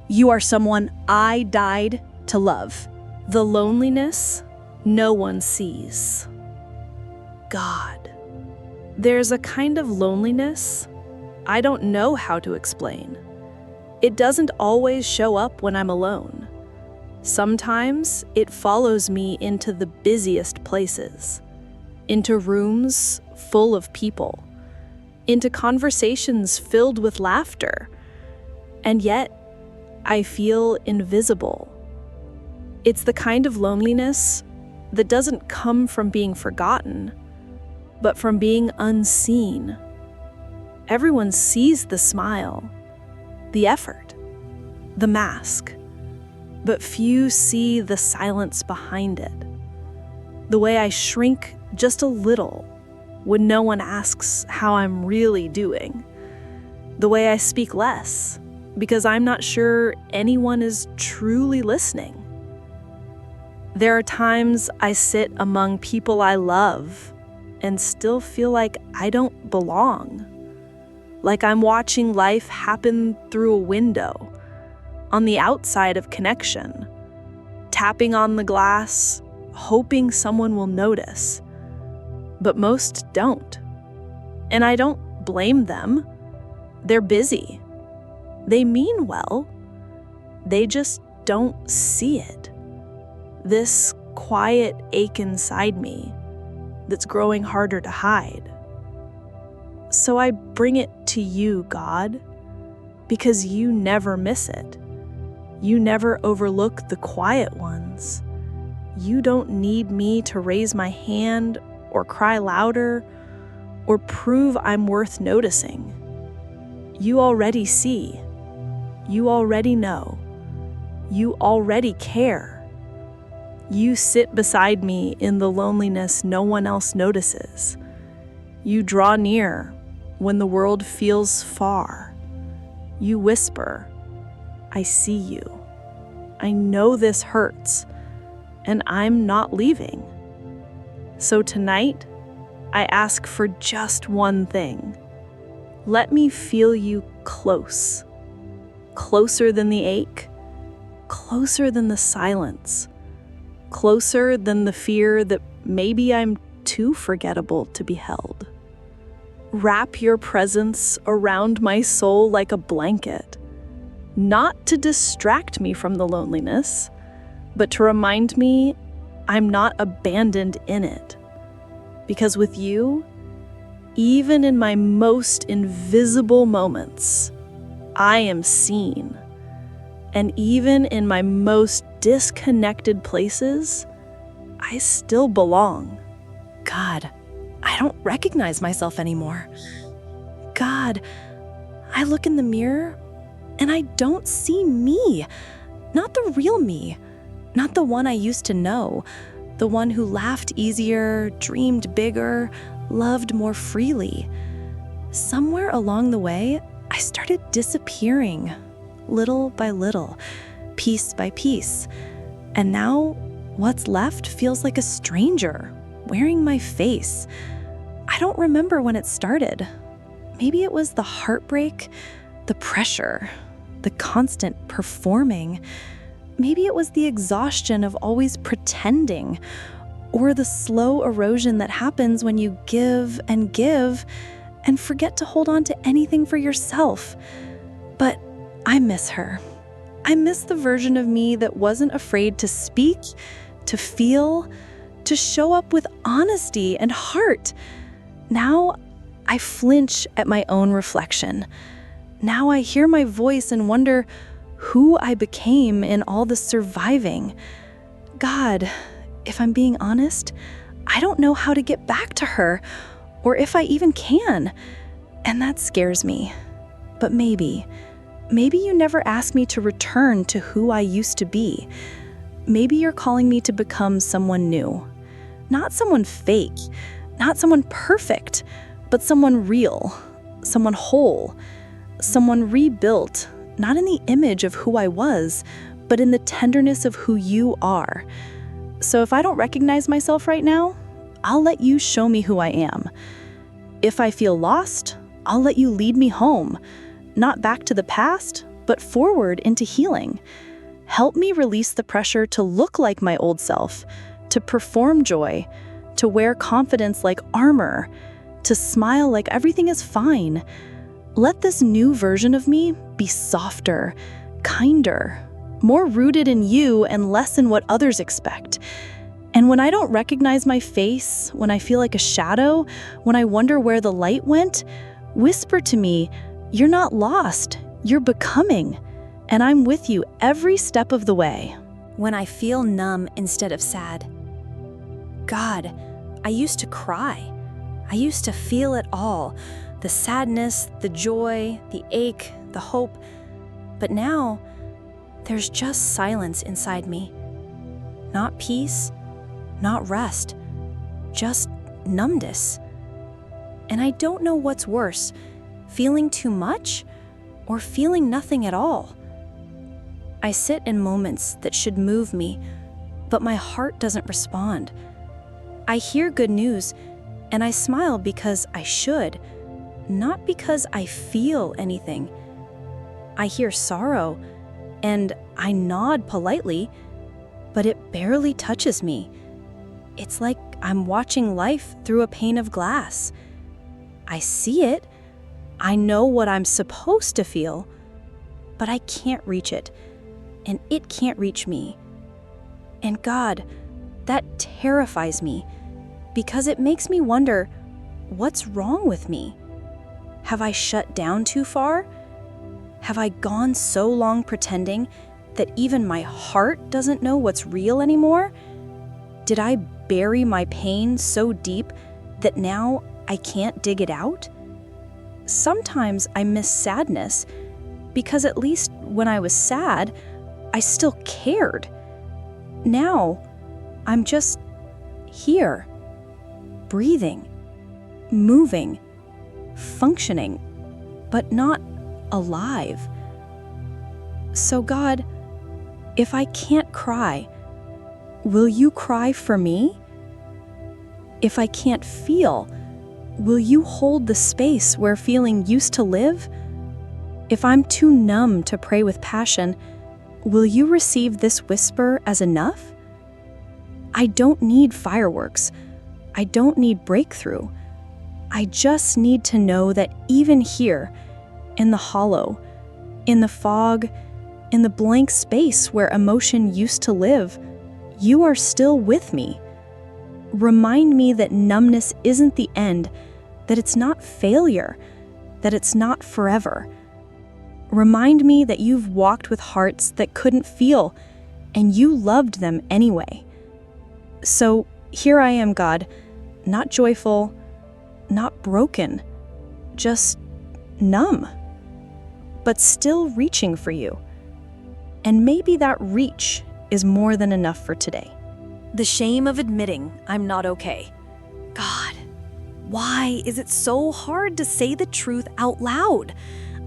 You are someone I died to love. The loneliness no one sees. God. There's a kind of loneliness I don't know how to explain. It doesn't always show up when I'm alone. Sometimes it follows me into the busiest places, into rooms full of people, into conversations filled with laughter, and yet I feel invisible. It's the kind of loneliness that doesn't come from being forgotten, but from being unseen. Everyone sees the smile, the effort, the mask, but few see the silence behind it. The way I shrink just a little when no one asks how I'm really doing. The way I speak less because I'm not sure anyone is truly listening. There are times I sit among people I love and still feel like I don't belong. Like I'm watching life happen through a window, on the outside of connection, tapping on the glass, hoping someone will notice. But most don't. And I don't blame them. They're busy. They mean well. They just don't see it. This quiet ache inside me that's growing harder to hide. So I bring it to you, God, because you never miss it. You never overlook the quiet ones. You don't need me to raise my hand or cry louder or prove I'm worth noticing. You already see. You already know. You already care. You sit beside me in the loneliness no one else notices. You draw near when the world feels far. You whisper, I see you. I know this hurts, and I'm not leaving. So tonight, I ask for just one thing. Let me feel you close. Closer than the ache, closer than the silence, closer than the fear that maybe I'm too forgettable to be held. Wrap your presence around my soul like a blanket, not to distract me from the loneliness, but to remind me I'm not abandoned in it. Because with you, even in my most invisible moments, I am seen. And even in my most disconnected places, I still belong. God, I don't recognize myself anymore. God, I look in the mirror and I don't see me. Not the real me. Not the one I used to know. The one who laughed easier, dreamed bigger, loved more freely. Somewhere along the way, I started disappearing, little by little, piece by piece. And now, what's left feels like a stranger, wearing my face. I don't remember when it started. Maybe it was the heartbreak, the pressure, the constant performing. Maybe it was the exhaustion of always pretending, or the slow erosion that happens when you give and forget to hold on to anything for yourself. But I miss her. I miss the version of me that wasn't afraid to speak, to feel, to show up with honesty and heart. Now I flinch at my own reflection. Now I hear my voice and wonder who I became in all the surviving. God, if I'm being honest, I don't know how to get back to her, or if I even can. And that scares me. But maybe you never asked me to return to who I used to be. Maybe you're calling me to become someone new. Not someone fake, not someone perfect, but someone real, someone whole, someone rebuilt, not in the image of who I was, but in the tenderness of who you are. So if I don't recognize myself right now, I'll let you show me who I am. If I feel lost, I'll let you lead me home, not back to the past, but forward into healing. Help me release the pressure to look like my old self, to perform joy, to wear confidence like armor, to smile like everything is fine. Let this new version of me be softer, kinder, more rooted in you and less in what others expect. And when I don't recognize my face, when I feel like a shadow, when I wonder where the light went, whisper to me, "You're not lost, you're becoming." And I'm with you every step of the way. When I feel numb instead of sad. God, I used to cry. I used to feel it all. The sadness, the joy, the ache, the hope. But now, there's just silence inside me. Not peace, not rest, just numbness. And I don't know what's worse, feeling too much or feeling nothing at all. I sit in moments that should move me, but my heart doesn't respond. I hear good news, and I smile because I should, not because I feel anything. I hear sorrow, and I nod politely, but it barely touches me. It's like I'm watching life through a pane of glass. I see it, I know what I'm supposed to feel, but I can't reach it, and it can't reach me. And God, that terrifies me, because it makes me wonder, what's wrong with me? Have I shut down too far? Have I gone so long pretending that even my heart doesn't know what's real anymore? Did I bury my pain so deep that now I can't dig it out? Sometimes I miss sadness, because at least when I was sad, I still cared. Now, I'm just here, breathing, moving, functioning, but not alive. So God, if I can't cry, will you cry for me? If I can't feel, will you hold the space where feeling used to live? If I'm too numb to pray with passion, will you receive this whisper as enough? I don't need fireworks. I don't need breakthrough. I just need to know that even here, in the hollow, in the fog, in the blank space where emotion used to live, you are still with me. Remind me that numbness isn't the end, that it's not failure, that it's not forever. Remind me that you've walked with hearts that couldn't feel, and you loved them anyway. So here I am, God, not joyful, not broken, just numb, but still reaching for you. And maybe that reach is more than enough for today. The shame of admitting I'm not okay. God, why is it so hard to say the truth out loud?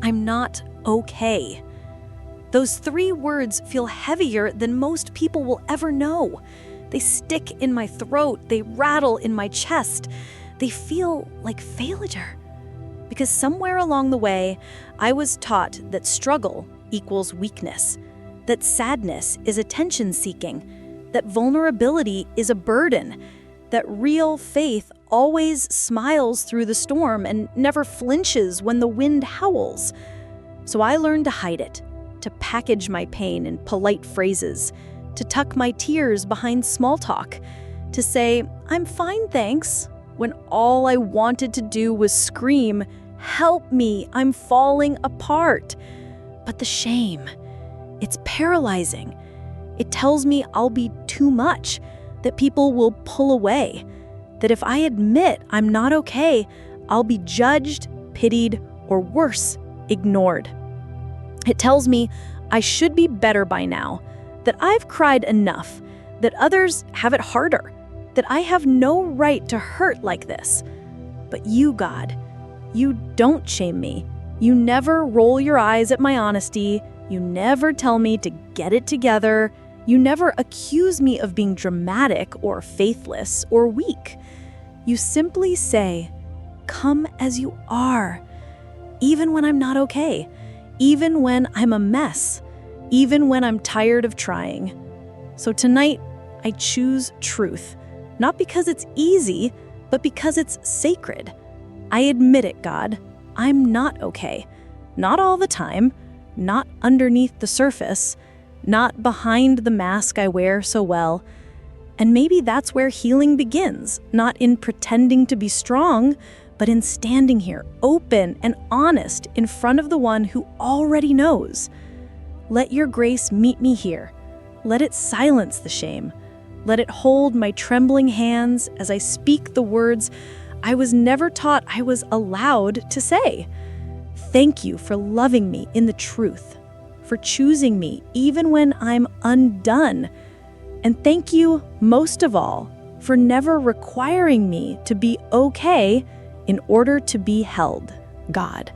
I'm not okay. Those 3 words feel heavier than most people will ever know. They stick in my throat, they rattle in my chest. They feel like failure. Because somewhere along the way, I was taught that struggle equals weakness, that sadness is attention-seeking, that vulnerability is a burden, that real faith always smiles through the storm and never flinches when the wind howls. So I learned to hide it, to package my pain in polite phrases, to tuck my tears behind small talk, to say, "I'm fine, thanks," when all I wanted to do was scream, "Help me, I'm falling apart." But the shame, it's paralyzing. It tells me I'll be too much, that people will pull away, that if I admit I'm not okay, I'll be judged, pitied, or worse, ignored. It tells me I should be better by now, that I've cried enough, that others have it harder, that I have no right to hurt like this. But you, God, you don't shame me. You never roll your eyes at my honesty. You never tell me to get it together. You never accuse me of being dramatic or faithless or weak. You simply say, "Come as you are," even when I'm not okay, even when I'm a mess, even when I'm tired of trying. So tonight, I choose truth, not because it's easy, but because it's sacred. I admit it, God. I'm not okay. Not all the time, not underneath the surface, not behind the mask I wear so well. And maybe that's where healing begins, not in pretending to be strong, but in standing here, open and honest, in front of the one who already knows. Let your grace meet me here. Let it silence the shame. Let it hold my trembling hands as I speak the words I was never taught I was allowed to say. Thank you for loving me in the truth, for choosing me even when I'm undone. And thank you, most of all, for never requiring me to be okay in order to be held. God,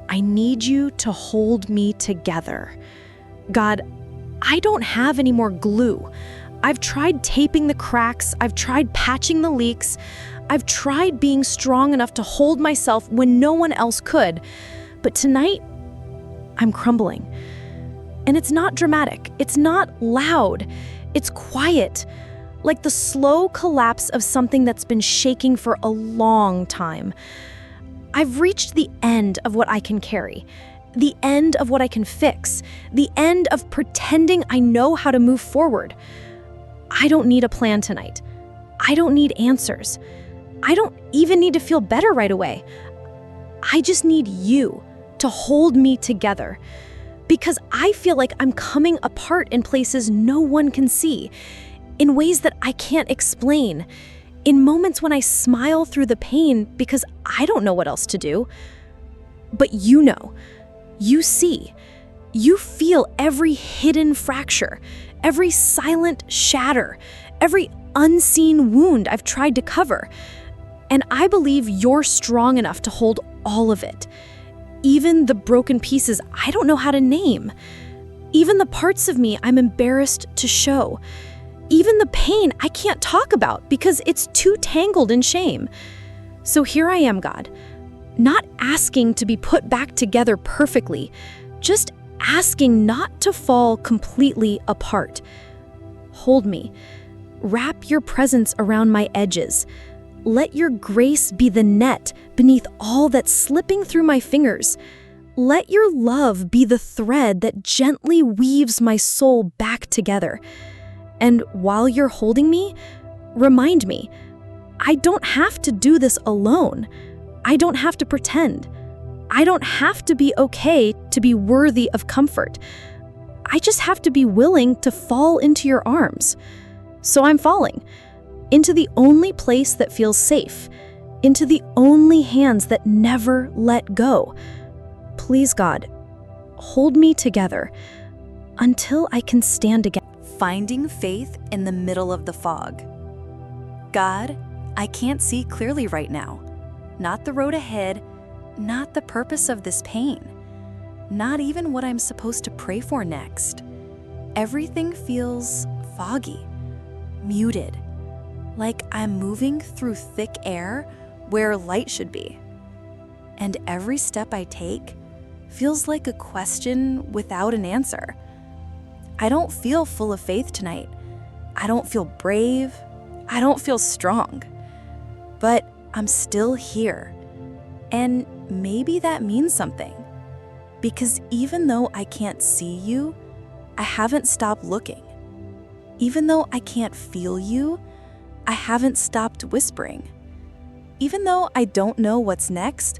I need you to hold me together. God, I don't have any more glue. I've tried taping the cracks. I've tried patching the leaks. I've tried being strong enough to hold myself when no one else could. But tonight, I'm crumbling. And it's not dramatic. It's not loud. It's quiet, like the slow collapse of something that's been shaking for a long time. I've reached the end of what I can carry, the end of what I can fix, the end of pretending I know how to move forward. I don't need a plan tonight. I don't need answers. I don't even need to feel better right away. I just need you to hold me together, because I feel like I'm coming apart in places no one can see, in ways that I can't explain, in moments when I smile through the pain because I don't know what else to do. But you know, you see, you feel every hidden fracture, every silent shatter, every unseen wound I've tried to cover. And I believe you're strong enough to hold all of it. Even the broken pieces I don't know how to name. Even the parts of me I'm embarrassed to show. Even the pain I can't talk about because it's too tangled in shame. So here I am, God, not asking to be put back together perfectly, just asking not to fall completely apart. Hold me. Wrap your presence around my edges. Let your grace be the net beneath all that's slipping through my fingers. Let your love be the thread that gently weaves my soul back together. And while you're holding me, remind me, I don't have to do this alone. I don't have to pretend. I don't have to be okay to be worthy of comfort. I just have to be willing to fall into your arms. So I'm falling into the only place that feels safe, into the only hands that never let go. Please, God, hold me together until I can stand again. Finding faith in the middle of the fog. God, I can't see clearly right now. Not the road ahead, not the purpose of this pain, not even what I'm supposed to pray for next. Everything feels foggy, muted, like I'm moving through thick air where light should be. And every step I take feels like a question without an answer. I don't feel full of faith tonight. I don't feel brave. I don't feel strong. But I'm still here. And maybe that means something. Because even though I can't see you, I haven't stopped looking. Even though I can't feel you, I haven't stopped whispering. Even though I don't know what's next,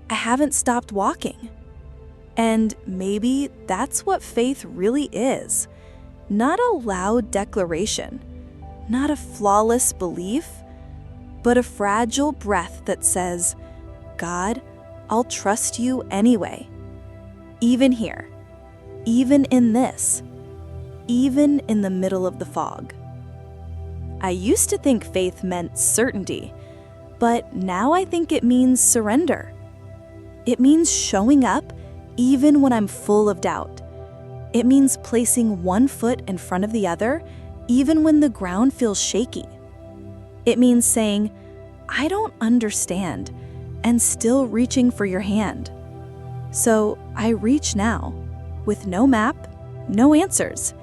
I haven't stopped walking. And maybe that's what faith really is. Not a loud declaration, not a flawless belief, but a fragile breath that says, God, I'll trust you anyway. Even here, even in this, even in the middle of the fog. I used to think faith meant certainty, but now I think it means surrender. It means showing up even when I'm full of doubt. It means placing one foot in front of the other even when the ground feels shaky. It means saying, I don't understand, and still reaching for your hand. So I reach now, with no map, no answers,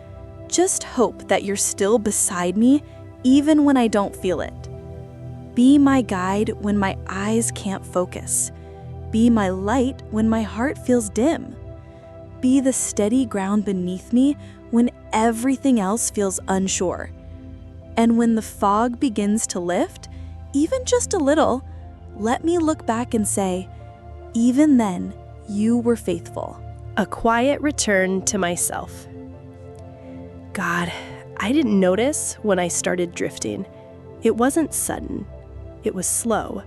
just hope that you're still beside me even when I don't feel it. Be my guide when my eyes can't focus. Be my light when my heart feels dim. Be the steady ground beneath me when everything else feels unsure. And when the fog begins to lift, even just a little, let me look back and say, even then, you were faithful. A quiet return to myself. God, I didn't notice when I started drifting. It wasn't sudden. It was slow,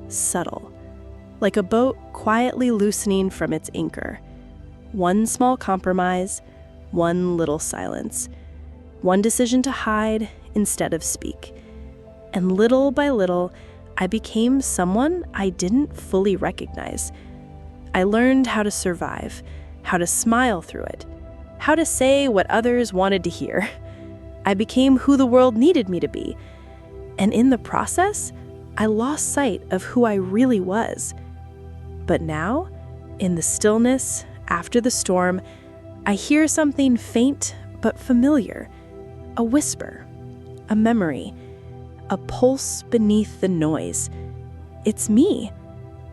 subtle, like a boat quietly loosening from its anchor. One small compromise, one little silence, one decision to hide instead of speak. And little by little, I became someone I didn't fully recognize. I learned how to survive, how to smile through it, how to say what others wanted to hear. I became who the world needed me to be. And in the process, I lost sight of who I really was. But now, in the stillness, after the storm, I hear something faint but familiar, a whisper, a memory, a pulse beneath the noise. It's me,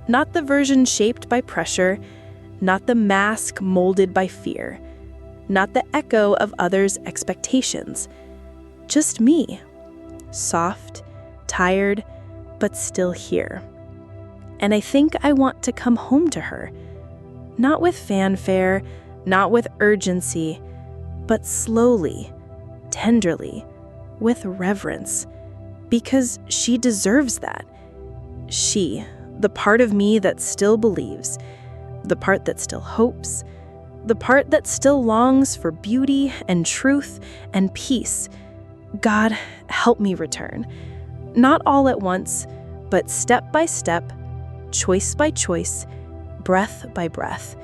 not the version shaped by pressure, not the mask molded by fear, not the echo of others' expectations. Just me, soft, tired, but still here. And I think I want to come home to her, not with fanfare, not with urgency, but slowly, tenderly, with reverence, because she deserves that. She, the part of me that still believes, the part that still hopes, the part that still longs for beauty and truth and peace. God, help me return. Not all at once, but step by step, choice by choice, breath by breath.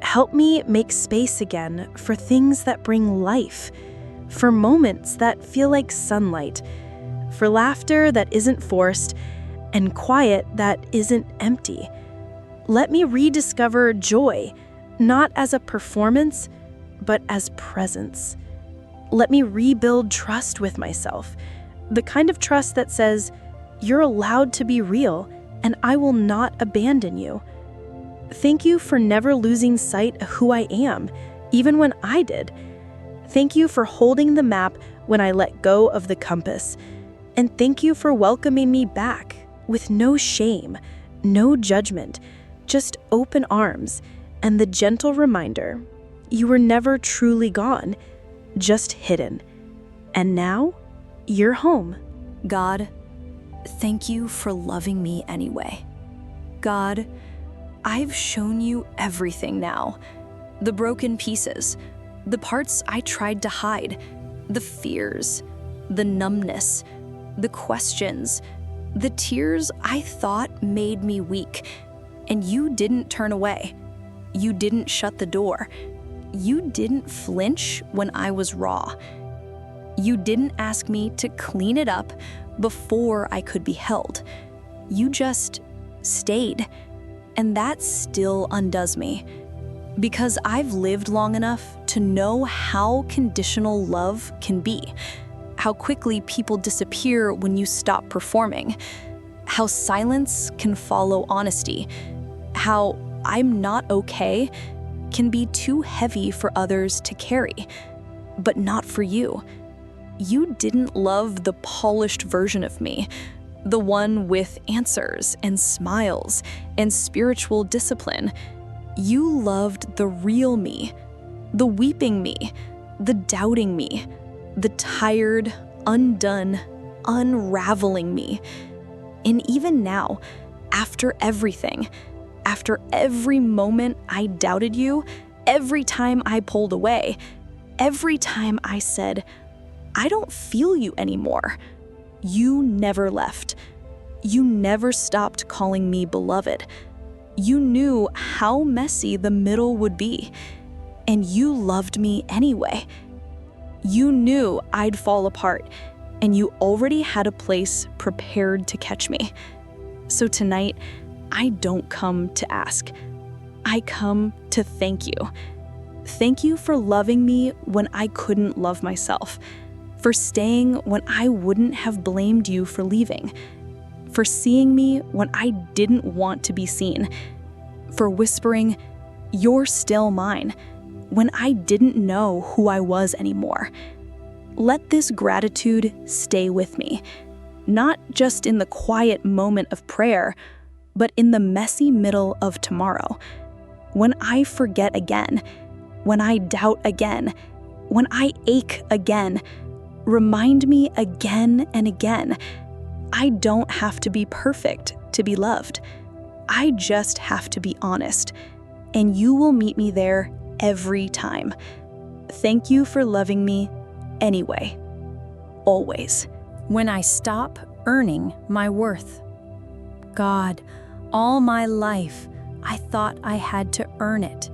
Help me make space again for things that bring life, for moments that feel like sunlight, for laughter that isn't forced, and quiet that isn't empty. Let me rediscover joy, not as a performance, but as presence. Let me rebuild trust with myself, the kind of trust that says, you're allowed to be real, and I will not abandon you. Thank you for never losing sight of who I am, even when I did. Thank you for holding the map when I let go of the compass. And thank you for welcoming me back with no shame, no judgment, just open arms and the gentle reminder, you were never truly gone, just hidden. And now, you're home. God, thank you for loving me anyway. God, I've shown you everything now. The broken pieces, the parts I tried to hide, the fears, the numbness, the questions, the tears I thought made me weak. And you didn't turn away. You didn't shut the door. You didn't flinch when I was raw. You didn't ask me to clean it up before I could be held. You just stayed. And that still undoes me. Because I've lived long enough to know how conditional love can be, how quickly people disappear when you stop performing, how silence can follow honesty, how "I'm not okay" can be too heavy for others to carry, but not for you. You didn't love the polished version of me, the one with answers and smiles and spiritual discipline. You loved the real me, the weeping me, the doubting me, the tired, undone, unraveling me. And even now, after everything, after every moment I doubted you, every time I pulled away, every time I said, "I don't feel you anymore," you never left. You never stopped calling me beloved. You knew how messy the middle would be, and you loved me anyway. You knew I'd fall apart, and you already had a place prepared to catch me. So tonight, I don't come to ask. I come to thank you. Thank you for loving me when I couldn't love myself, for staying when I wouldn't have blamed you for leaving, for seeing me when I didn't want to be seen, for whispering, "You're still mine," when I didn't know who I was anymore. Let this gratitude stay with me, not just in the quiet moment of prayer, but in the messy middle of tomorrow. When I forget again, when I doubt again, when I ache again, remind me again and again, I don't have to be perfect to be loved. I just have to be honest, and you will meet me there every time. Thank you for loving me anyway, always. When I stop earning my worth. God, all my life, I thought I had to earn it.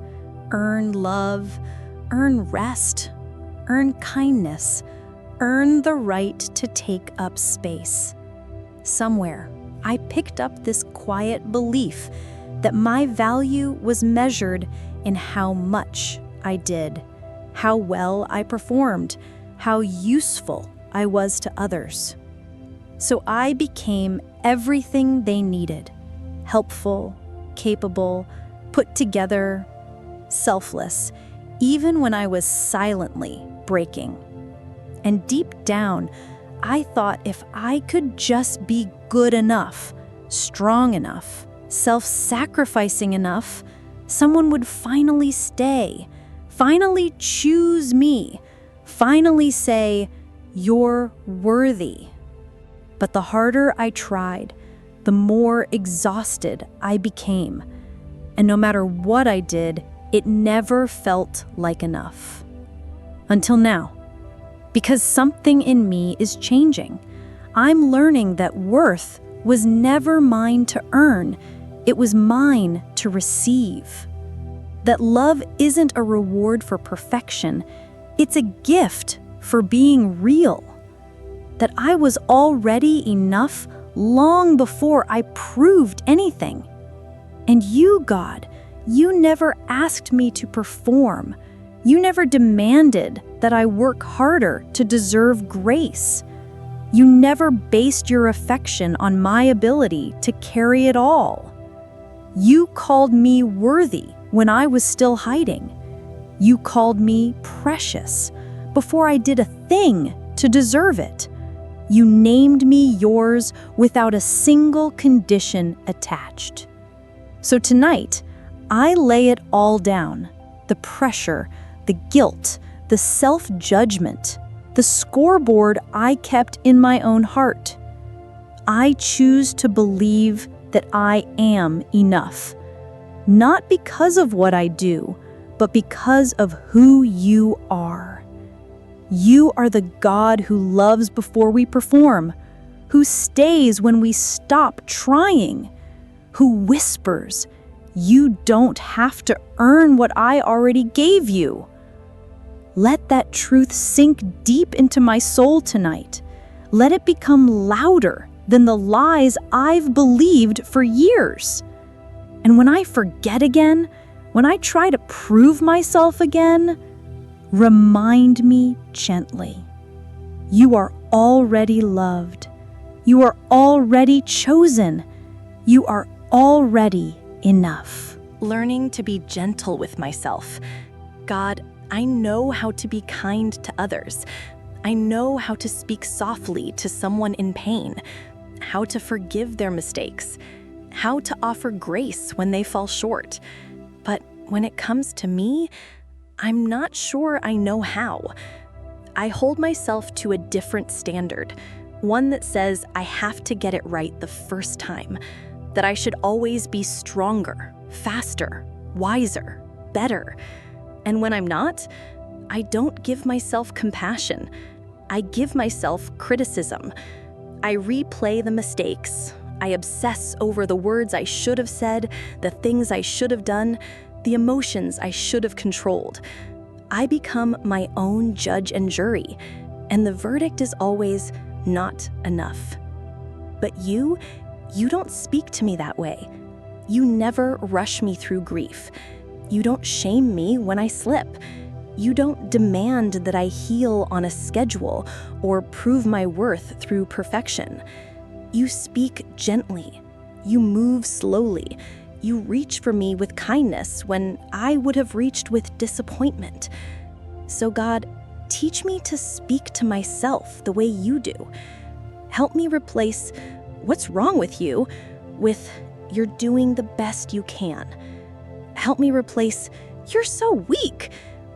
Earn love, earn rest, earn kindness, earn the right to take up space. Somewhere, I picked up this quiet belief that my value was measured in how much I did, how well I performed, how useful I was to others. So I became everything they needed: helpful, capable, put together, selfless, even when I was silently breaking. And deep down, I thought if I could just be good enough, strong enough, self-sacrificing enough, someone would finally stay, finally choose me, finally say, "You're worthy." But the harder I tried, the more exhausted I became. And no matter what I did, it never felt like enough. Until now. Because something in me is changing. I'm learning that worth was never mine to earn. It was mine to receive. That love isn't a reward for perfection. It's a gift for being real. That I was already enough long before I proved anything. And you, God, you never asked me to perform. You never demanded that I work harder to deserve grace. You never based your affection on my ability to carry it all. You called me worthy when I was still hiding. You called me precious before I did a thing to deserve it. You named me yours without a single condition attached. So tonight, I lay it all down: the pressure, the guilt, the self-judgment, the scoreboard I kept in my own heart. I choose to believe that I am enough, not because of what I do, but because of who you are. You are the God who loves before we perform, who stays when we stop trying, who whispers, "You don't have to earn what I already gave you." Let that truth sink deep into my soul tonight. Let it become louder than the lies I've believed for years. And when I forget again, When I try to prove myself again, remind me gently. You are already loved. You are already chosen. You are already enough. Learning to be gentle with myself. God, I know how to be kind to others. I know how to speak softly to someone in pain, how to forgive their mistakes, how to offer grace when they fall short. But when it comes to me, I'm not sure I know how. I hold myself to a different standard, one that says I have to get it right the first time, that I should always be stronger, faster, wiser, better. And when I'm not, I don't give myself compassion. I give myself criticism. I replay the mistakes. I obsess over the words I should have said, the things I should have done, the emotions I should have controlled. I become my own judge and jury, and the verdict is always not enough. But you don't speak to me that way. You never rush me through grief. You don't shame me when I slip. You don't demand that I heal on a schedule or prove my worth through perfection. You speak gently. You move slowly. You reach for me with kindness when I would have reached with disappointment. So God, teach me to speak to myself the way you do. Help me replace "what's wrong with you" with "you're doing the best you can." Help me replace "you're so weak"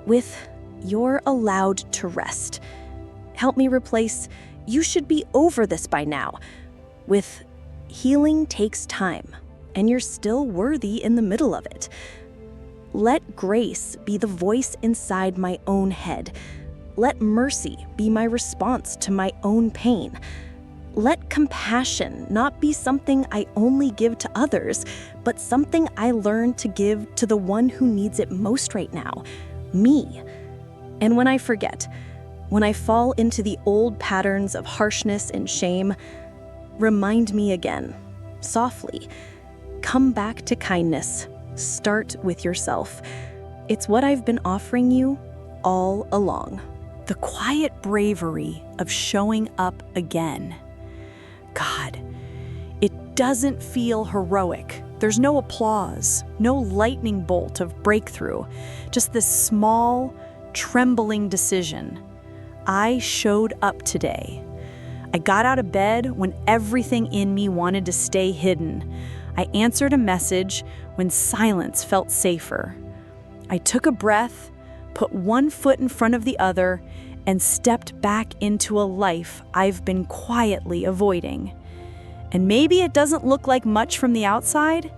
with "you're allowed to rest." Help me replace "you should be over this by now" with "healing takes time, and you're still worthy in the middle of it." Let grace be the voice inside my own head. Let mercy be my response to my own pain. Let compassion not be something I only give to others, but something I learn to give to the one who needs it most right now, me. And when I forget, when I fall into the old patterns of harshness and shame, remind me again, softly. Come back to kindness. Start with yourself. It's what I've been offering you all along. The quiet bravery of showing up again. God, it doesn't feel heroic. There's no applause, no lightning bolt of breakthrough, just this small, trembling decision. I showed up today. I got out of bed when everything in me wanted to stay hidden. I answered a message when silence felt safer. I took a breath, put one foot in front of the other, and stepped back into a life I've been quietly avoiding. And maybe it doesn't look like much from the outside,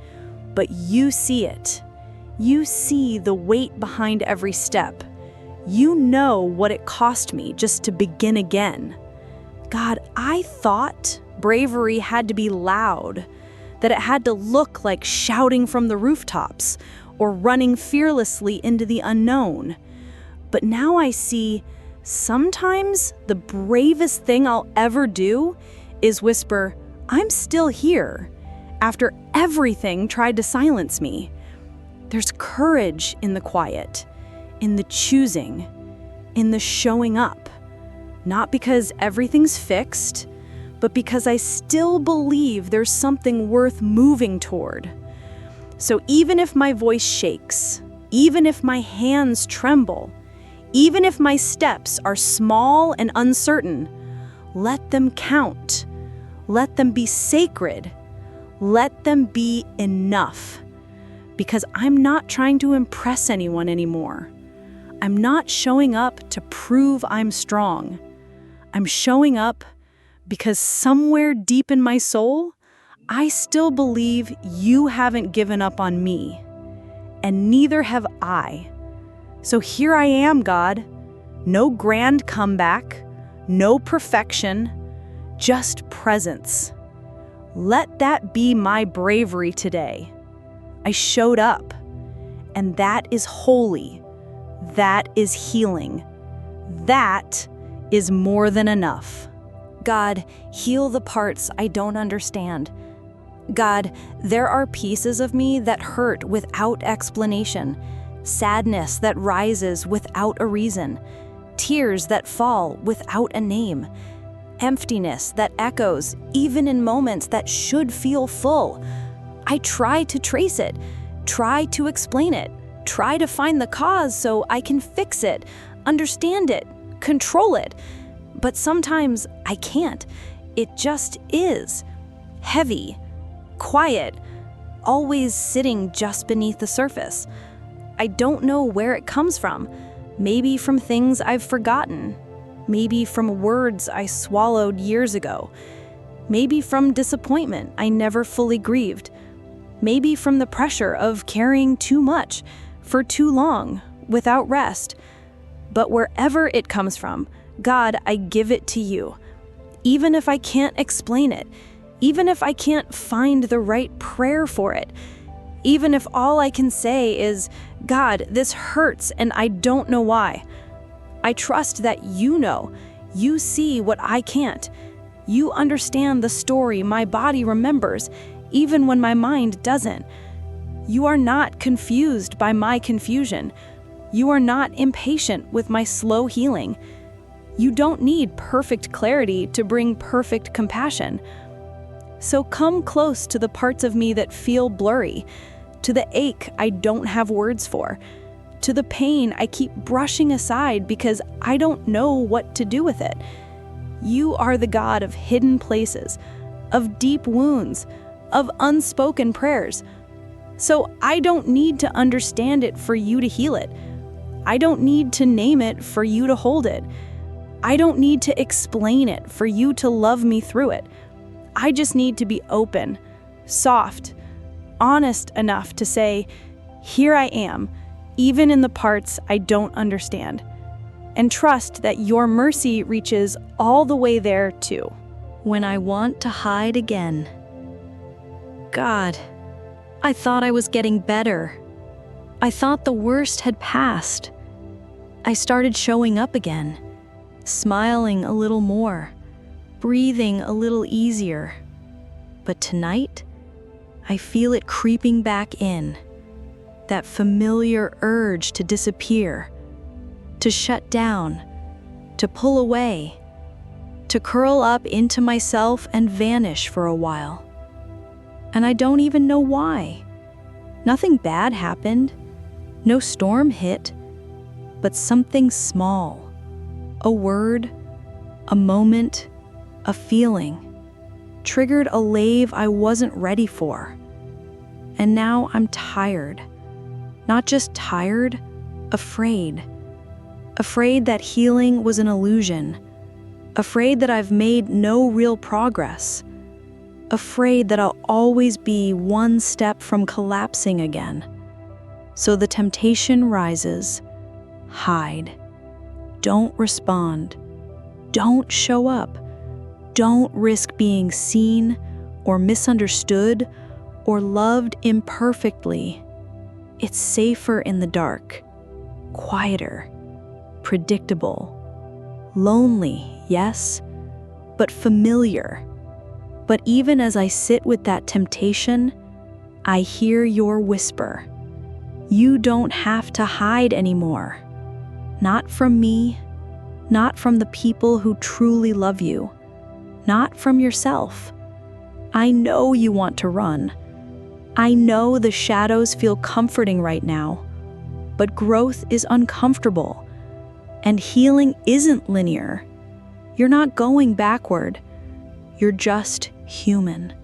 but you see it. You see the weight behind every step. You know what it cost me just to begin again. God, I thought bravery had to be loud, that it had to look like shouting from the rooftops or running fearlessly into the unknown. But now I see sometimes the bravest thing I'll ever do is whisper, "I'm still here," after everything tried to silence me. There's courage in the quiet, in the choosing, in the showing up. Not because everything's fixed, but because I still believe there's something worth moving toward. So even if my voice shakes, even if my hands tremble, even if my steps are small and uncertain, let them count. Let them be sacred. Let them be enough. Because I'm not trying to impress anyone anymore. I'm not showing up to prove I'm strong. I'm showing up because somewhere deep in my soul, I still believe you haven't given up on me. And neither have I. So here I am, God. No grand comeback, no perfection, just presence. Let that be my bravery today. I showed up, and that is holy. That is healing. That is more than enough. God, heal the parts I don't understand. God, there are pieces of me that hurt without explanation, sadness that rises without a reason, tears that fall without a name, emptiness that echoes even in moments that should feel full. I try to trace it, try to explain it, try to find the cause so I can fix it, understand it, control it. But sometimes I can't. It just is. Heavy, quiet, always sitting just beneath the surface. I don't know where it comes from. Maybe from things I've forgotten. Maybe from words I swallowed years ago. Maybe from disappointment I never fully grieved. Maybe from the pressure of carrying too much for too long without rest. But wherever it comes from, God, I give it to you. Even if I can't explain it, even if I can't find the right prayer for it, even if all I can say is, God, this hurts and I don't know why. I trust that you know, you see what I can't. You understand the story my body remembers, even when my mind doesn't. You are not confused by my confusion. You are not impatient with my slow healing. You don't need perfect clarity to bring perfect compassion. So come close to the parts of me that feel blurry, to the ache I don't have words for, to the pain I keep brushing aside because I don't know what to do with it. You are the God of hidden places, of deep wounds, of unspoken prayers. So I don't need to understand it for you to heal it. I don't need to name it for you to hold it. I don't need to explain it for you to love me through it. I just need to be open, soft, honest enough to say, here I am, even in the parts I don't understand, and trust that your mercy reaches all the way there too. When I want to hide again. God, I thought I was getting better. I thought the worst had passed. I started showing up again, smiling a little more, breathing a little easier. But tonight, I feel it creeping back in, that familiar urge to disappear, to shut down, to pull away, to curl up into myself and vanish for a while. And I don't even know why. Nothing bad happened, no storm hit, but something small, a word, a moment, a feeling, triggered a lave I wasn't ready for. And now I'm tired. Not just tired, afraid. Afraid that healing was an illusion. Afraid that I've made no real progress. Afraid that I'll always be one step from collapsing again. So the temptation rises. Hide. Don't respond. Don't show up. Don't risk being seen or misunderstood or loved imperfectly. It's safer in the dark, quieter, predictable, lonely, yes, but familiar. But even as I sit with that temptation, I hear your whisper. You don't have to hide anymore. Not from me, not from the people who truly love you, not from yourself. I know you want to run. I know the shadows feel comforting right now, but growth is uncomfortable, and healing isn't linear. You're not going backward. You're just human.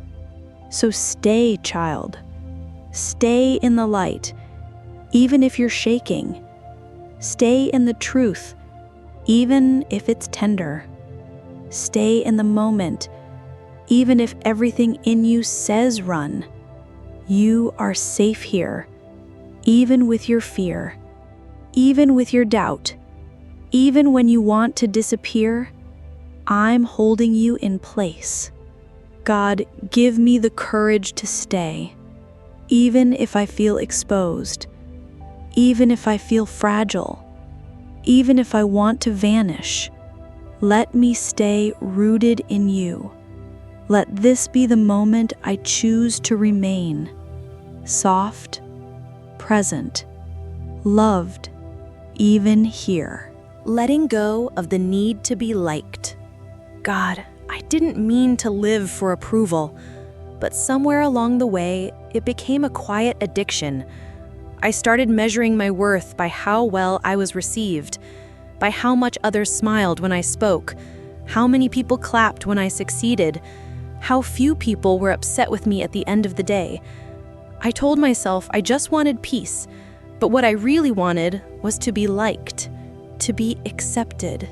So stay, child. Stay in the light, even if you're shaking. Stay in the truth, even if it's tender. Stay in the moment, even if everything in you says run. You are safe here, even with your fear, even with your doubt, even when you want to disappear. I'm holding you in place. God, give me the courage to stay, even if I feel exposed, even if I feel fragile, even if I want to vanish. Let me stay rooted in you, Let this be the moment I choose to remain, soft, present, loved, even here. Letting go of the need to be liked. God, I didn't mean to live for approval, but somewhere along the way, it became a quiet addiction. I started measuring my worth by how well I was received, by how much others smiled when I spoke, how many people clapped when I succeeded, how few people were upset with me at the end of the day. I told myself I just wanted peace, but what I really wanted was to be liked, to be accepted,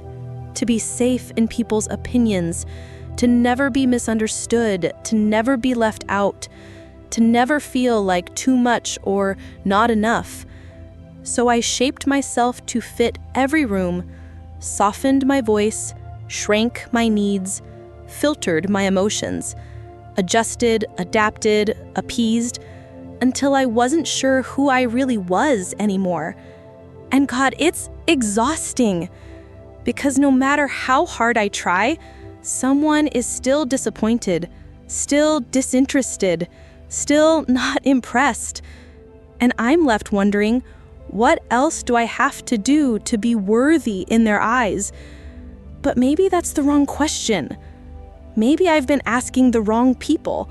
to be safe in people's opinions, to never be misunderstood, to never be left out, to never feel like too much or not enough. So I shaped myself to fit every room, softened my voice, shrank my needs, filtered my emotions, adjusted, adapted, appeased, until I wasn't sure who I really was anymore. And God, it's exhausting, because no matter how hard I try, someone is still disappointed, still disinterested, still not impressed. And I'm left wondering, what else do I have to do to be worthy in their eyes? But maybe that's the wrong question. Maybe I've been asking the wrong people.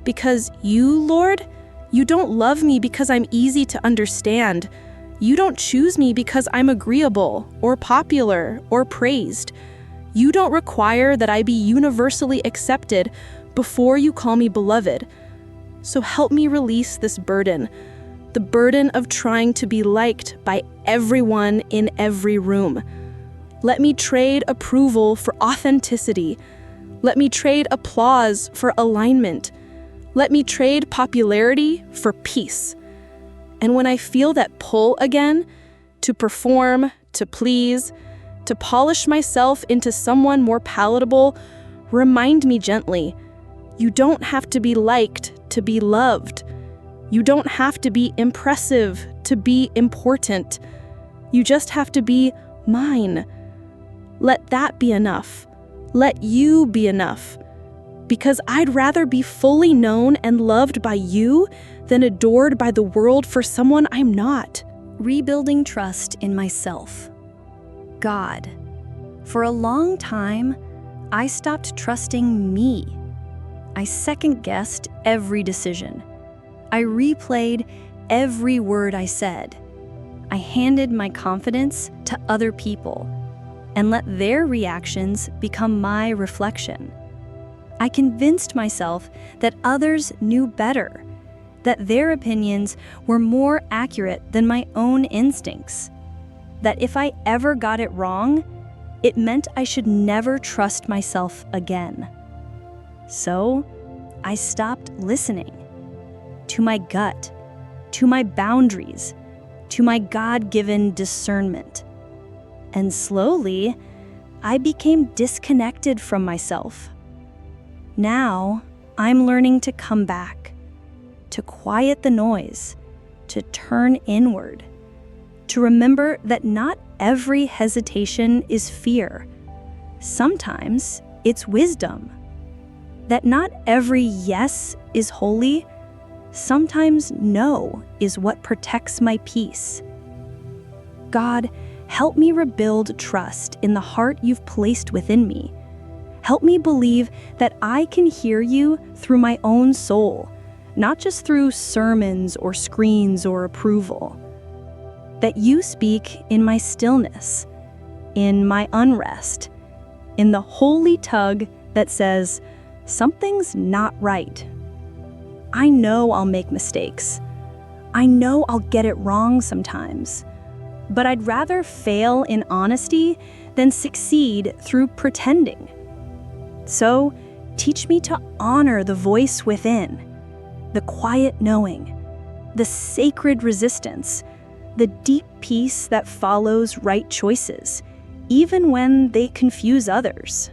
Because you, Lord, you don't love me because I'm easy to understand. You don't choose me because I'm agreeable or popular or praised. You don't require that I be universally accepted before you call me beloved. So help me release this burden, the burden of trying to be liked by everyone in every room. Let me trade approval for authenticity. Let me trade applause for alignment. Let me trade popularity for peace. And when I feel that pull again, to perform, to please, to polish myself into someone more palatable, remind me gently, you don't have to be liked to be loved. You don't have to be impressive to be important. You just have to be mine. Let that be enough. Let you be enough. Because I'd rather be fully known and loved by you than adored by the world for someone I'm not. Rebuilding trust in myself. God, for a long time, I stopped trusting me. I second-guessed every decision. I replayed every word I said. I handed my confidence to other people and let their reactions become my reflection. I convinced myself that others knew better, that their opinions were more accurate than my own instincts, that if I ever got it wrong, it meant I should never trust myself again. So, I stopped listening to my gut, to my boundaries, to my God-given discernment. And slowly, I became disconnected from myself. Now, I'm learning to come back, to quiet the noise, to turn inward, to remember that not every hesitation is fear. Sometimes it's wisdom. That not every yes is holy. Sometimes no is what protects my peace. God, help me rebuild trust in the heart you've placed within me. Help me believe that I can hear you through my own soul, not just through sermons or screens or approval. That you speak in my stillness, in my unrest, in the holy tug that says, something's not right. I know I'll make mistakes. I know I'll get it wrong sometimes. But I'd rather fail in honesty than succeed through pretending. So, teach me to honor the voice within, the quiet knowing, the sacred resistance, the deep peace that follows right choices, even when they confuse others.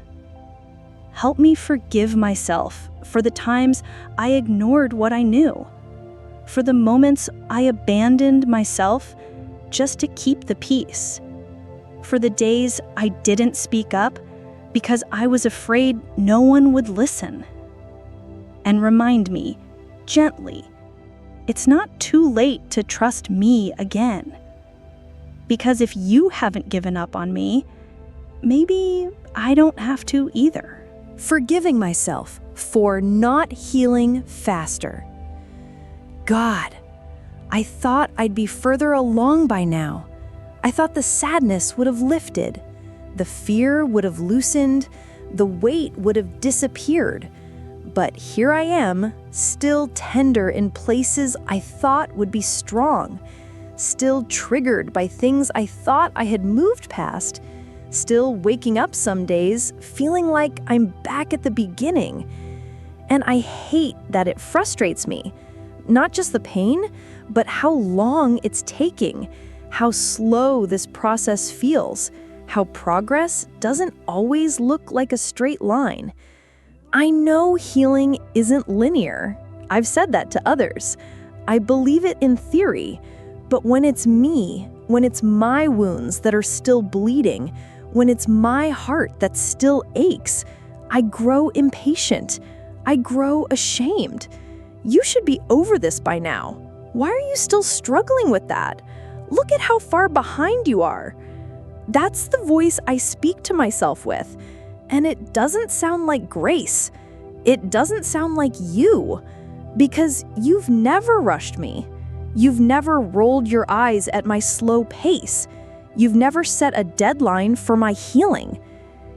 Help me forgive myself for the times I ignored what I knew, for the moments I abandoned myself just to keep the peace, for the days I didn't speak up because I was afraid no one would listen. And remind me, gently, it's not too late to trust me again. Because if you haven't given up on me, maybe I don't have to either. Forgiving myself for not healing faster. God, I thought I'd be further along by now. I thought the sadness would have lifted, the fear would have loosened, the weight would have disappeared. But here I am, still tender in places I thought would be strong, still triggered by things I thought I had moved past, still waking up some days feeling like I'm back at the beginning. And I hate that it frustrates me. Not just the pain, but how long it's taking, how slow this process feels, how progress doesn't always look like a straight line. I know healing isn't linear. I've said that to others. I believe it in theory. But when it's me, when it's my wounds that are still bleeding, when it's my heart that still aches, I grow impatient. I grow ashamed. You should be over this by now. Why are you still struggling with that? Look at how far behind you are. That's the voice I speak to myself with. And it doesn't sound like grace. It doesn't sound like you. Because you've never rushed me. You've never rolled your eyes at my slow pace. You've never set a deadline for my healing.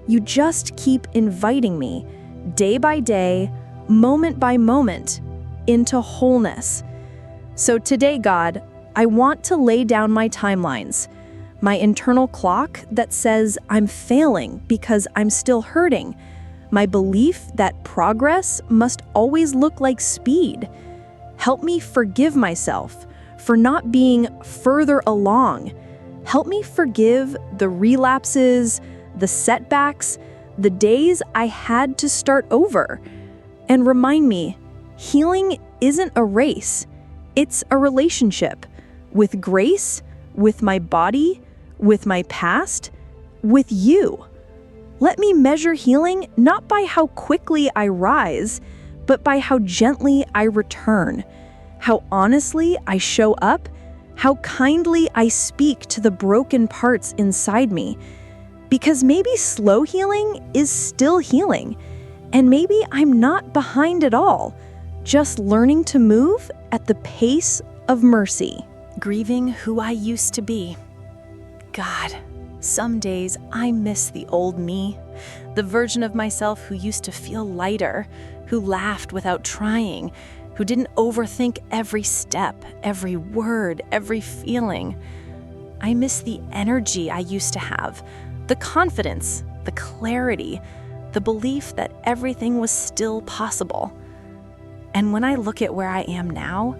You just keep inviting me, day by day, moment by moment, into wholeness. So today, God, I want to lay down my timelines, my internal clock that says I'm failing because I'm still hurting, my belief that progress must always look like speed. Help me forgive myself for not being further along. Help me forgive the relapses, the setbacks, the days I had to start over. And remind me, healing isn't a race. It's a relationship with grace, with my body, with my past, with you. Let me measure healing not by how quickly I rise, but by how gently I return, how honestly I show up, how kindly I speak to the broken parts inside me. Because maybe slow healing is still healing, and maybe I'm not behind at all, just learning to move at the pace of mercy. Grieving who I used to be. God, some days I miss the old me, the version of myself who used to feel lighter, who laughed without trying, who didn't overthink every step, every word, every feeling. I miss the energy I used to have, the confidence, the clarity, the belief that everything was still possible. And when I look at where I am now,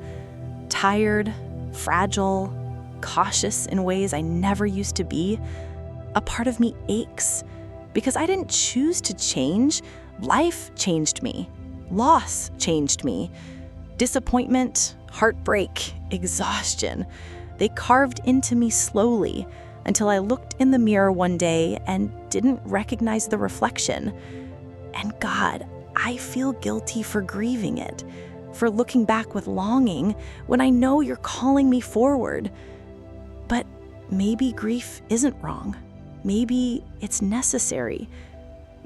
tired, fragile, cautious in ways I never used to be, a part of me aches because I didn't choose to change. Life changed me. Loss changed me. Disappointment, heartbreak, exhaustion, they carved into me slowly until I looked in the mirror one day and didn't recognize the reflection. And God, I feel guilty for grieving it, for looking back with longing when I know you're calling me forward. But maybe grief isn't wrong. Maybe it's necessary.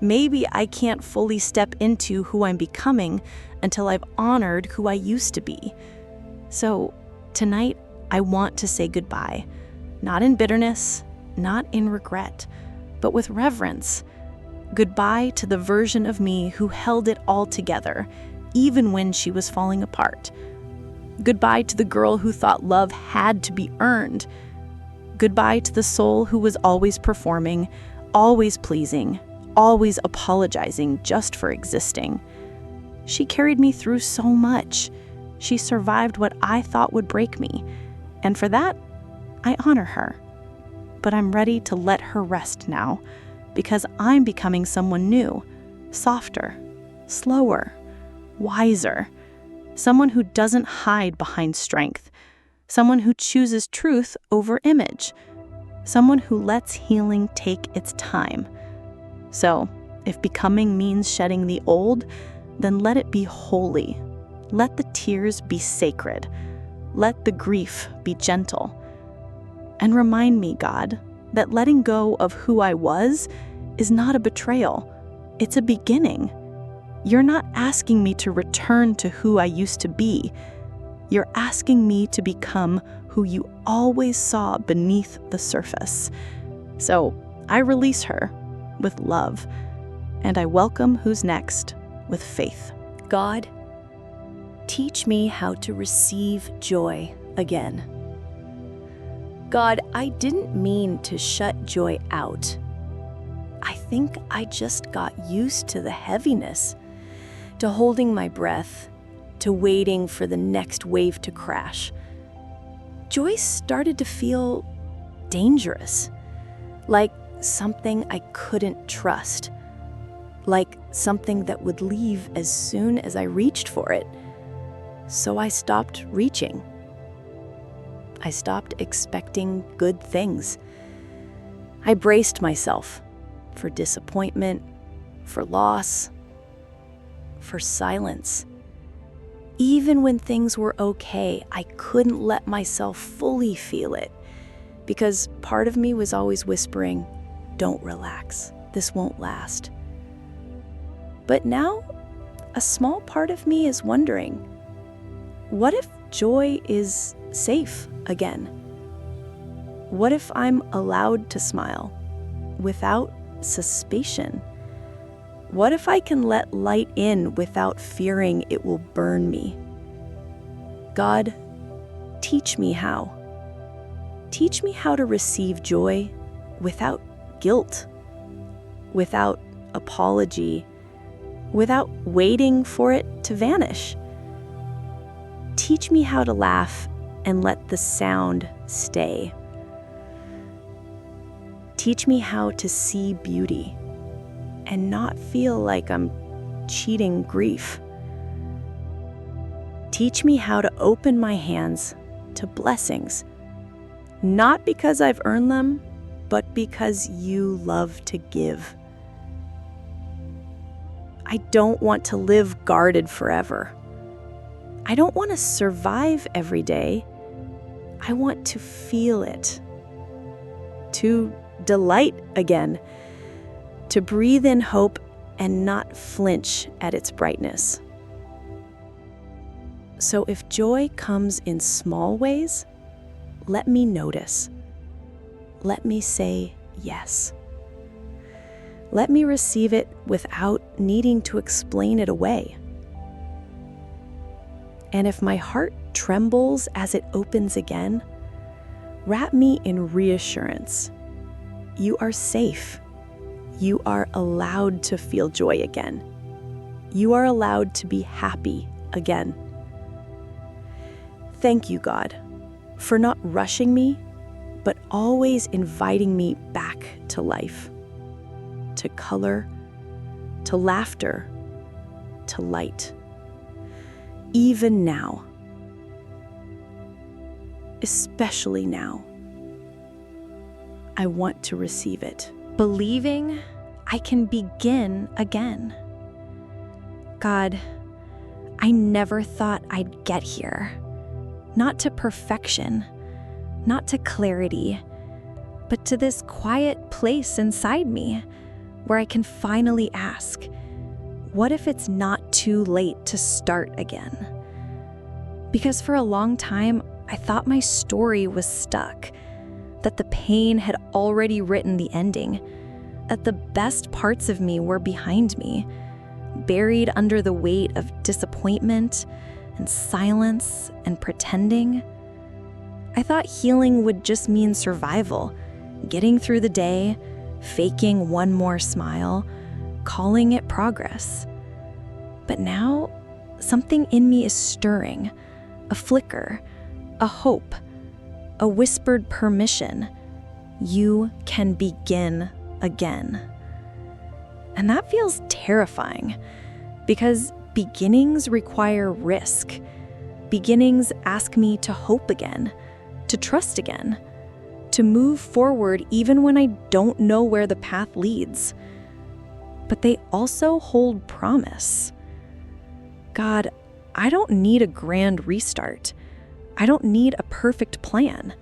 Maybe I can't fully step into who I'm becoming until I've honored who I used to be. So tonight, I want to say goodbye, not in bitterness, not in regret, but with reverence. Goodbye to the version of me who held it all together, even when she was falling apart. Goodbye to the girl who thought love had to be earned. Goodbye to the soul who was always performing, always pleasing, always apologizing just for existing. She carried me through so much. She survived what I thought would break me. And for that, I honor her. But I'm ready to let her rest now, because I'm becoming someone new, softer, slower, wiser, someone who doesn't hide behind strength, someone who chooses truth over image, someone who lets healing take its time. So, If becoming means shedding the old, then let it be holy. Let the tears be sacred. Let the grief be gentle. And remind me, God, that letting go of who I was is not a betrayal. It's a beginning. You're not asking me to return to who I used to be. You're asking me to become who you always saw beneath the surface. So I release her with love, and I welcome who's next with faith. God, teach me how to receive joy again. God, I didn't mean to shut joy out. I think I just got used to the heaviness, to holding my breath, to waiting for the next wave to crash. Joy started to feel dangerous, like something I couldn't trust, like something that would leave as soon as I reached for it. So I stopped reaching. I stopped expecting good things. I braced myself for disappointment, for loss, for silence. Even when things were okay, I couldn't let myself fully feel it, because part of me was always whispering, "Don't relax, this won't last." But now, a small part of me is wondering, what if joy is safe again? What if I'm allowed to smile without suspicion? What if I can let light in without fearing it will burn me? God, teach me how. Teach me how to receive joy without guilt, without apology, without waiting for it to vanish. Teach me how to laugh and let the sound stay. Teach me how to see beauty and not feel like I'm cheating grief. Teach me how to open my hands to blessings, not because I've earned them, but because you love to give. I don't want to live guarded forever. I don't want to survive every day. I want to feel it, to delight again, to breathe in hope and not flinch at its brightness. So if joy comes in small ways, let me notice. Let me say yes. Let me receive it without needing to explain it away. And if my heart trembles as it opens again, wrap me in reassurance. You are safe. You are allowed to feel joy again. You are allowed to be happy again. Thank you, God, for not rushing me, but always inviting me back to life, to color, to laughter, to light. Even now, especially now, I want to receive it. Believing I can begin again. God, I never thought I'd get here. Not to perfection, not to clarity, but to this quiet place inside me where I can finally ask, what if it's not too late to start again? Because for a long time, I thought my story was stuck, that the pain had already written the ending, that the best parts of me were behind me, buried under the weight of disappointment and silence and pretending. I thought healing would just mean survival, getting through the day, faking one more smile, calling it progress. But now, something in me is stirring, a flicker, a hope, a whispered permission. You can begin again. And that feels terrifying, because beginnings require risk. Beginnings ask me to hope again, to trust again, to move forward even when I don't know where the path leads. but they also hold promise. God, I don't need a grand restart. I don't need a perfect plan.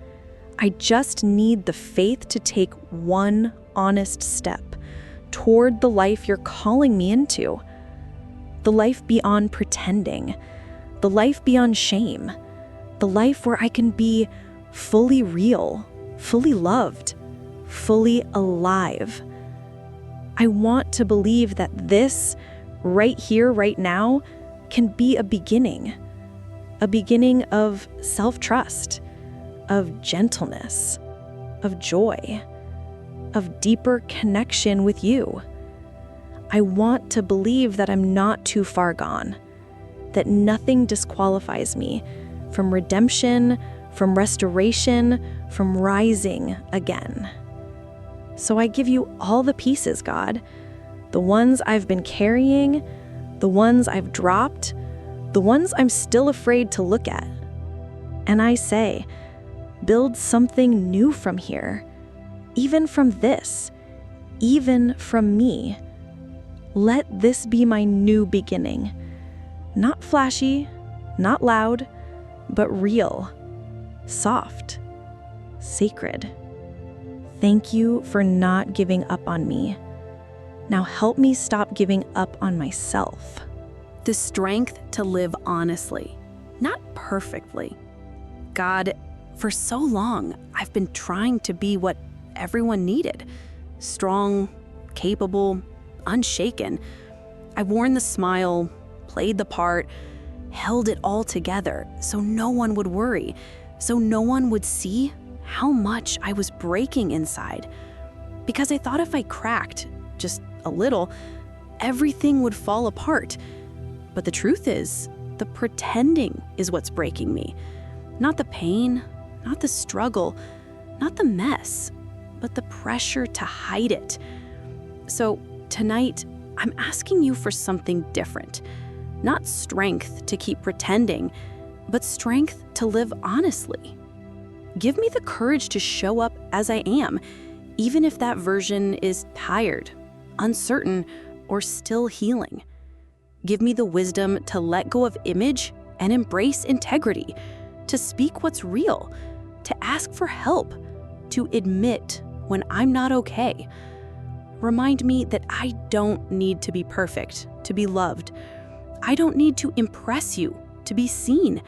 I just need the faith to take one honest step toward the life you're calling me into. The life beyond pretending. The life beyond shame. The life where I can be fully real, fully loved, fully alive. I want to believe that this, right here, right now, can be a beginning of self-trust, of gentleness, of joy, of deeper connection with you. I want to believe that I'm not too far gone, that nothing disqualifies me from redemption, from restoration, from rising again. So I give you all the pieces, God, the ones I've been carrying, the ones I've dropped, the ones I'm still afraid to look at. And I say, build something new from here, even from this, even from me. Let this be my new beginning. Not flashy, not loud, but real, soft, sacred. Thank you for not giving up on me. Now help me stop giving up on myself. The strength to live honestly, not perfectly. God, for so long, I've been trying to be what everyone needed. Strong, capable, unshaken. I worn the smile, played the part, held it all together so no one would worry, so no one would see how much I was breaking inside. Because I thought if I cracked just a little, everything would fall apart. But the truth is, the pretending is what's breaking me. Not the pain, not the struggle, not the mess, but the pressure to hide it. So tonight, I'm asking you for something different. Not strength to keep pretending, but strength to live honestly. Give me the courage to show up as I am, even if that version is tired, uncertain, or still healing. Give me the wisdom to let go of image and embrace integrity, to speak what's real, to ask for help, to admit when I'm not okay. Remind me that I don't need to be perfect to be loved. I don't need to impress you to be seen.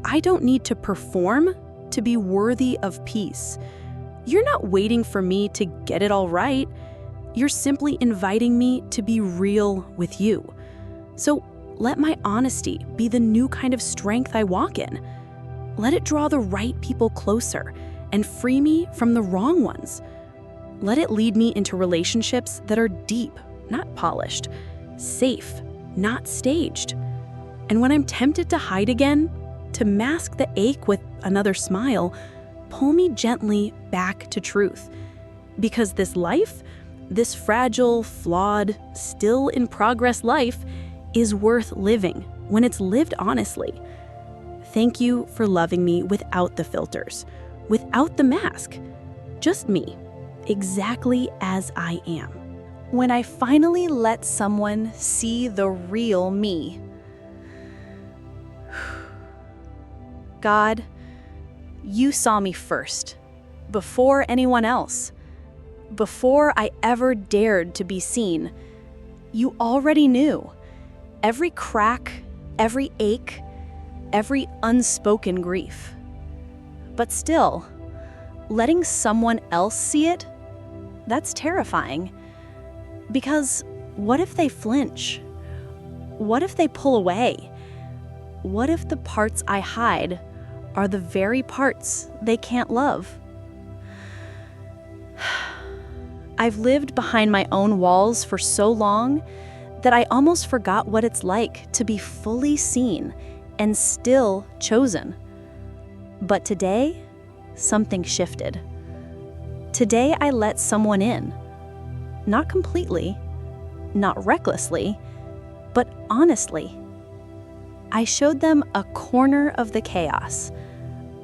I don't need to perform to be worthy of peace. You're not waiting for me to get it all right. You're simply inviting me to be real with you. So let my honesty be the new kind of strength I walk in. Let it draw the right people closer and free me from the wrong ones. Let it lead me into relationships that are deep, not polished, safe, not staged. And when I'm tempted to hide again, to mask the ache with another smile, pull me gently back to truth. Because this life, this fragile, flawed, still in progress life, is worth living when it's lived honestly. Thank you for loving me without the filters, without the mask, just me, exactly as I am. When I finally let someone see the real me. God, you saw me first, before anyone else. Before I ever dared to be seen, you already knew. Every crack, every ache, every unspoken grief. But still, letting someone else see it, that's terrifying. Because what if they flinch? What if they pull away? What if the parts I hide are the very parts they can't love? I've lived behind my own walls for so long that I almost forgot what it's like to be fully seen and still chosen. But today, something shifted. Today, I let someone in. Not completely, not recklessly, but honestly. I showed them a corner of the chaos,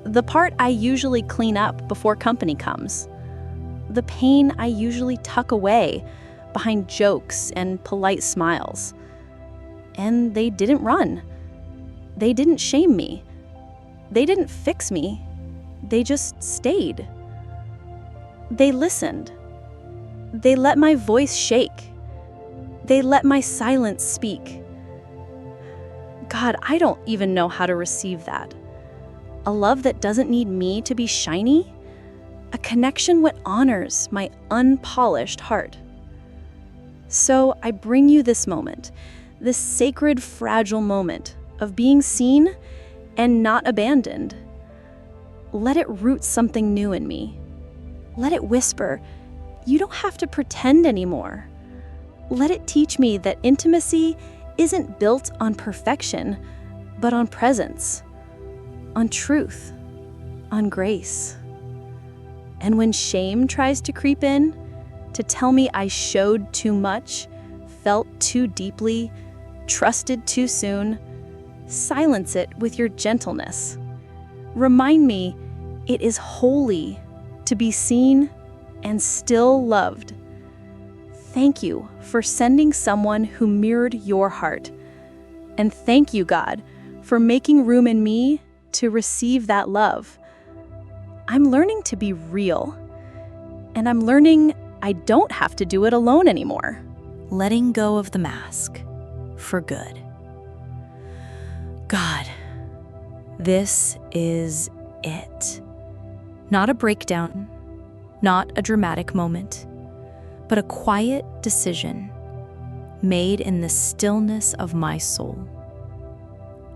the part I usually clean up before company comes, the pain I usually tuck away behind jokes and polite smiles. And they didn't run. They didn't shame me. They didn't fix me. They just stayed. They listened. They let my voice shake. They let my silence speak. God, I don't even know how to receive that. A love that doesn't need me to be shiny. A connection that honors my unpolished heart. So I bring you this moment, this sacred, fragile moment of being seen and not abandoned. Let it root something new in me. Let it whisper, you don't have to pretend anymore. Let it teach me that intimacy isn't built on perfection, but on presence, on truth, on grace. And when shame tries to creep in, to tell me I showed too much, felt too deeply, trusted too soon, silence it with your gentleness. Remind me it is holy to be seen and still loved. Thank you for sending someone who mirrored your heart. And thank you, God, for making room in me to receive that love. I'm learning to be real, and I'm learning I don't have to do it alone anymore. Letting go of the mask for good. God, this is it. Not a breakdown, not a dramatic moment, but a quiet decision made in the stillness of my soul.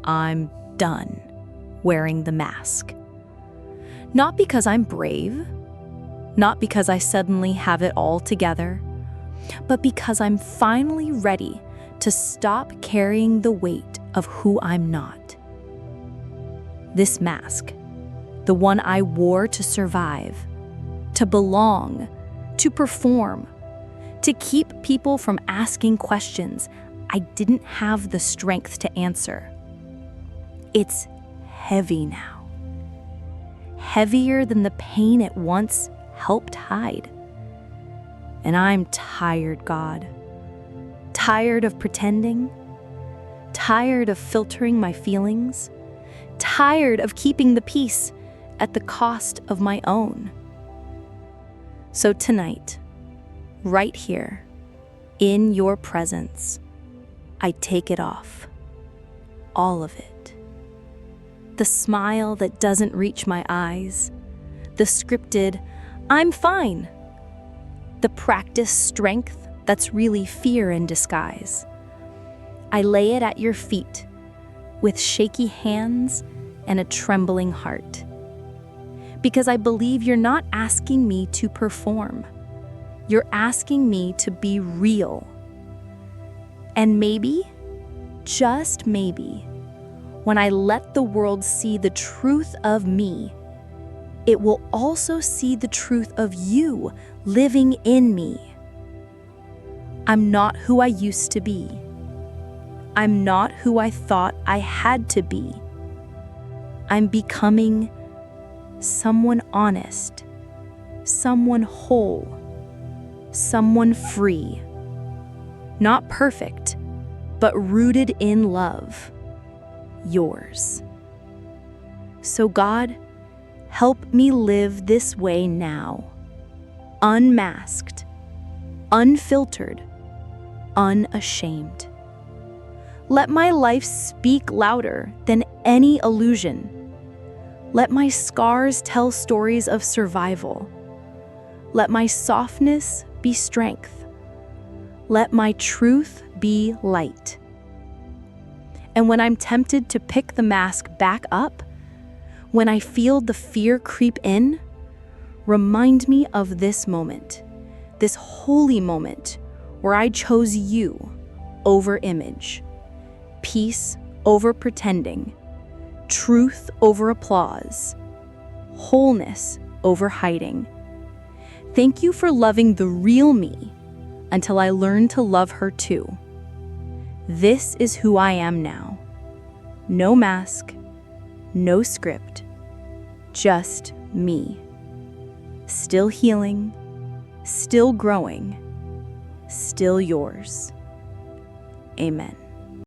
I'm done wearing the mask. Not because I'm brave, not because I suddenly have it all together, but because I'm finally ready to stop carrying the weight of who I'm not. This mask, the one I wore to survive, to belong, to perform, to keep people from asking questions I didn't have the strength to answer. It's heavy now. Heavier than the pain it once helped hide. And I'm tired, God. Tired of pretending. Tired of filtering my feelings. Tired of keeping the peace at the cost of my own. So tonight, right here, in your presence, I take it off. All of it. The smile that doesn't reach my eyes. The scripted, I'm fine. The practiced strength that's really fear in disguise. I lay it at your feet with shaky hands and a trembling heart. Because I believe you're not asking me to perform. You're asking me to be real. And maybe, just maybe, when I let the world see the truth of me, it will also see the truth of you living in me. I'm not who I used to be. I'm not who I thought I had to be. I'm becoming someone honest, someone whole, someone free. Not perfect, but rooted in love. Yours. So God, help me live this way now, unmasked, unfiltered, unashamed. Let my life speak louder than any illusion. Let my scars tell stories of survival. Let my softness be strength. Let my truth be light. And when I'm tempted to pick the mask back up, when I feel the fear creep in, remind me of this moment, this holy moment where I chose you over image, peace over pretending, truth over applause, wholeness over hiding. Thank you for loving the real me until I learned to love her too. This is who I am now. No mask, no script, just me. Still healing, still growing, still yours. Amen.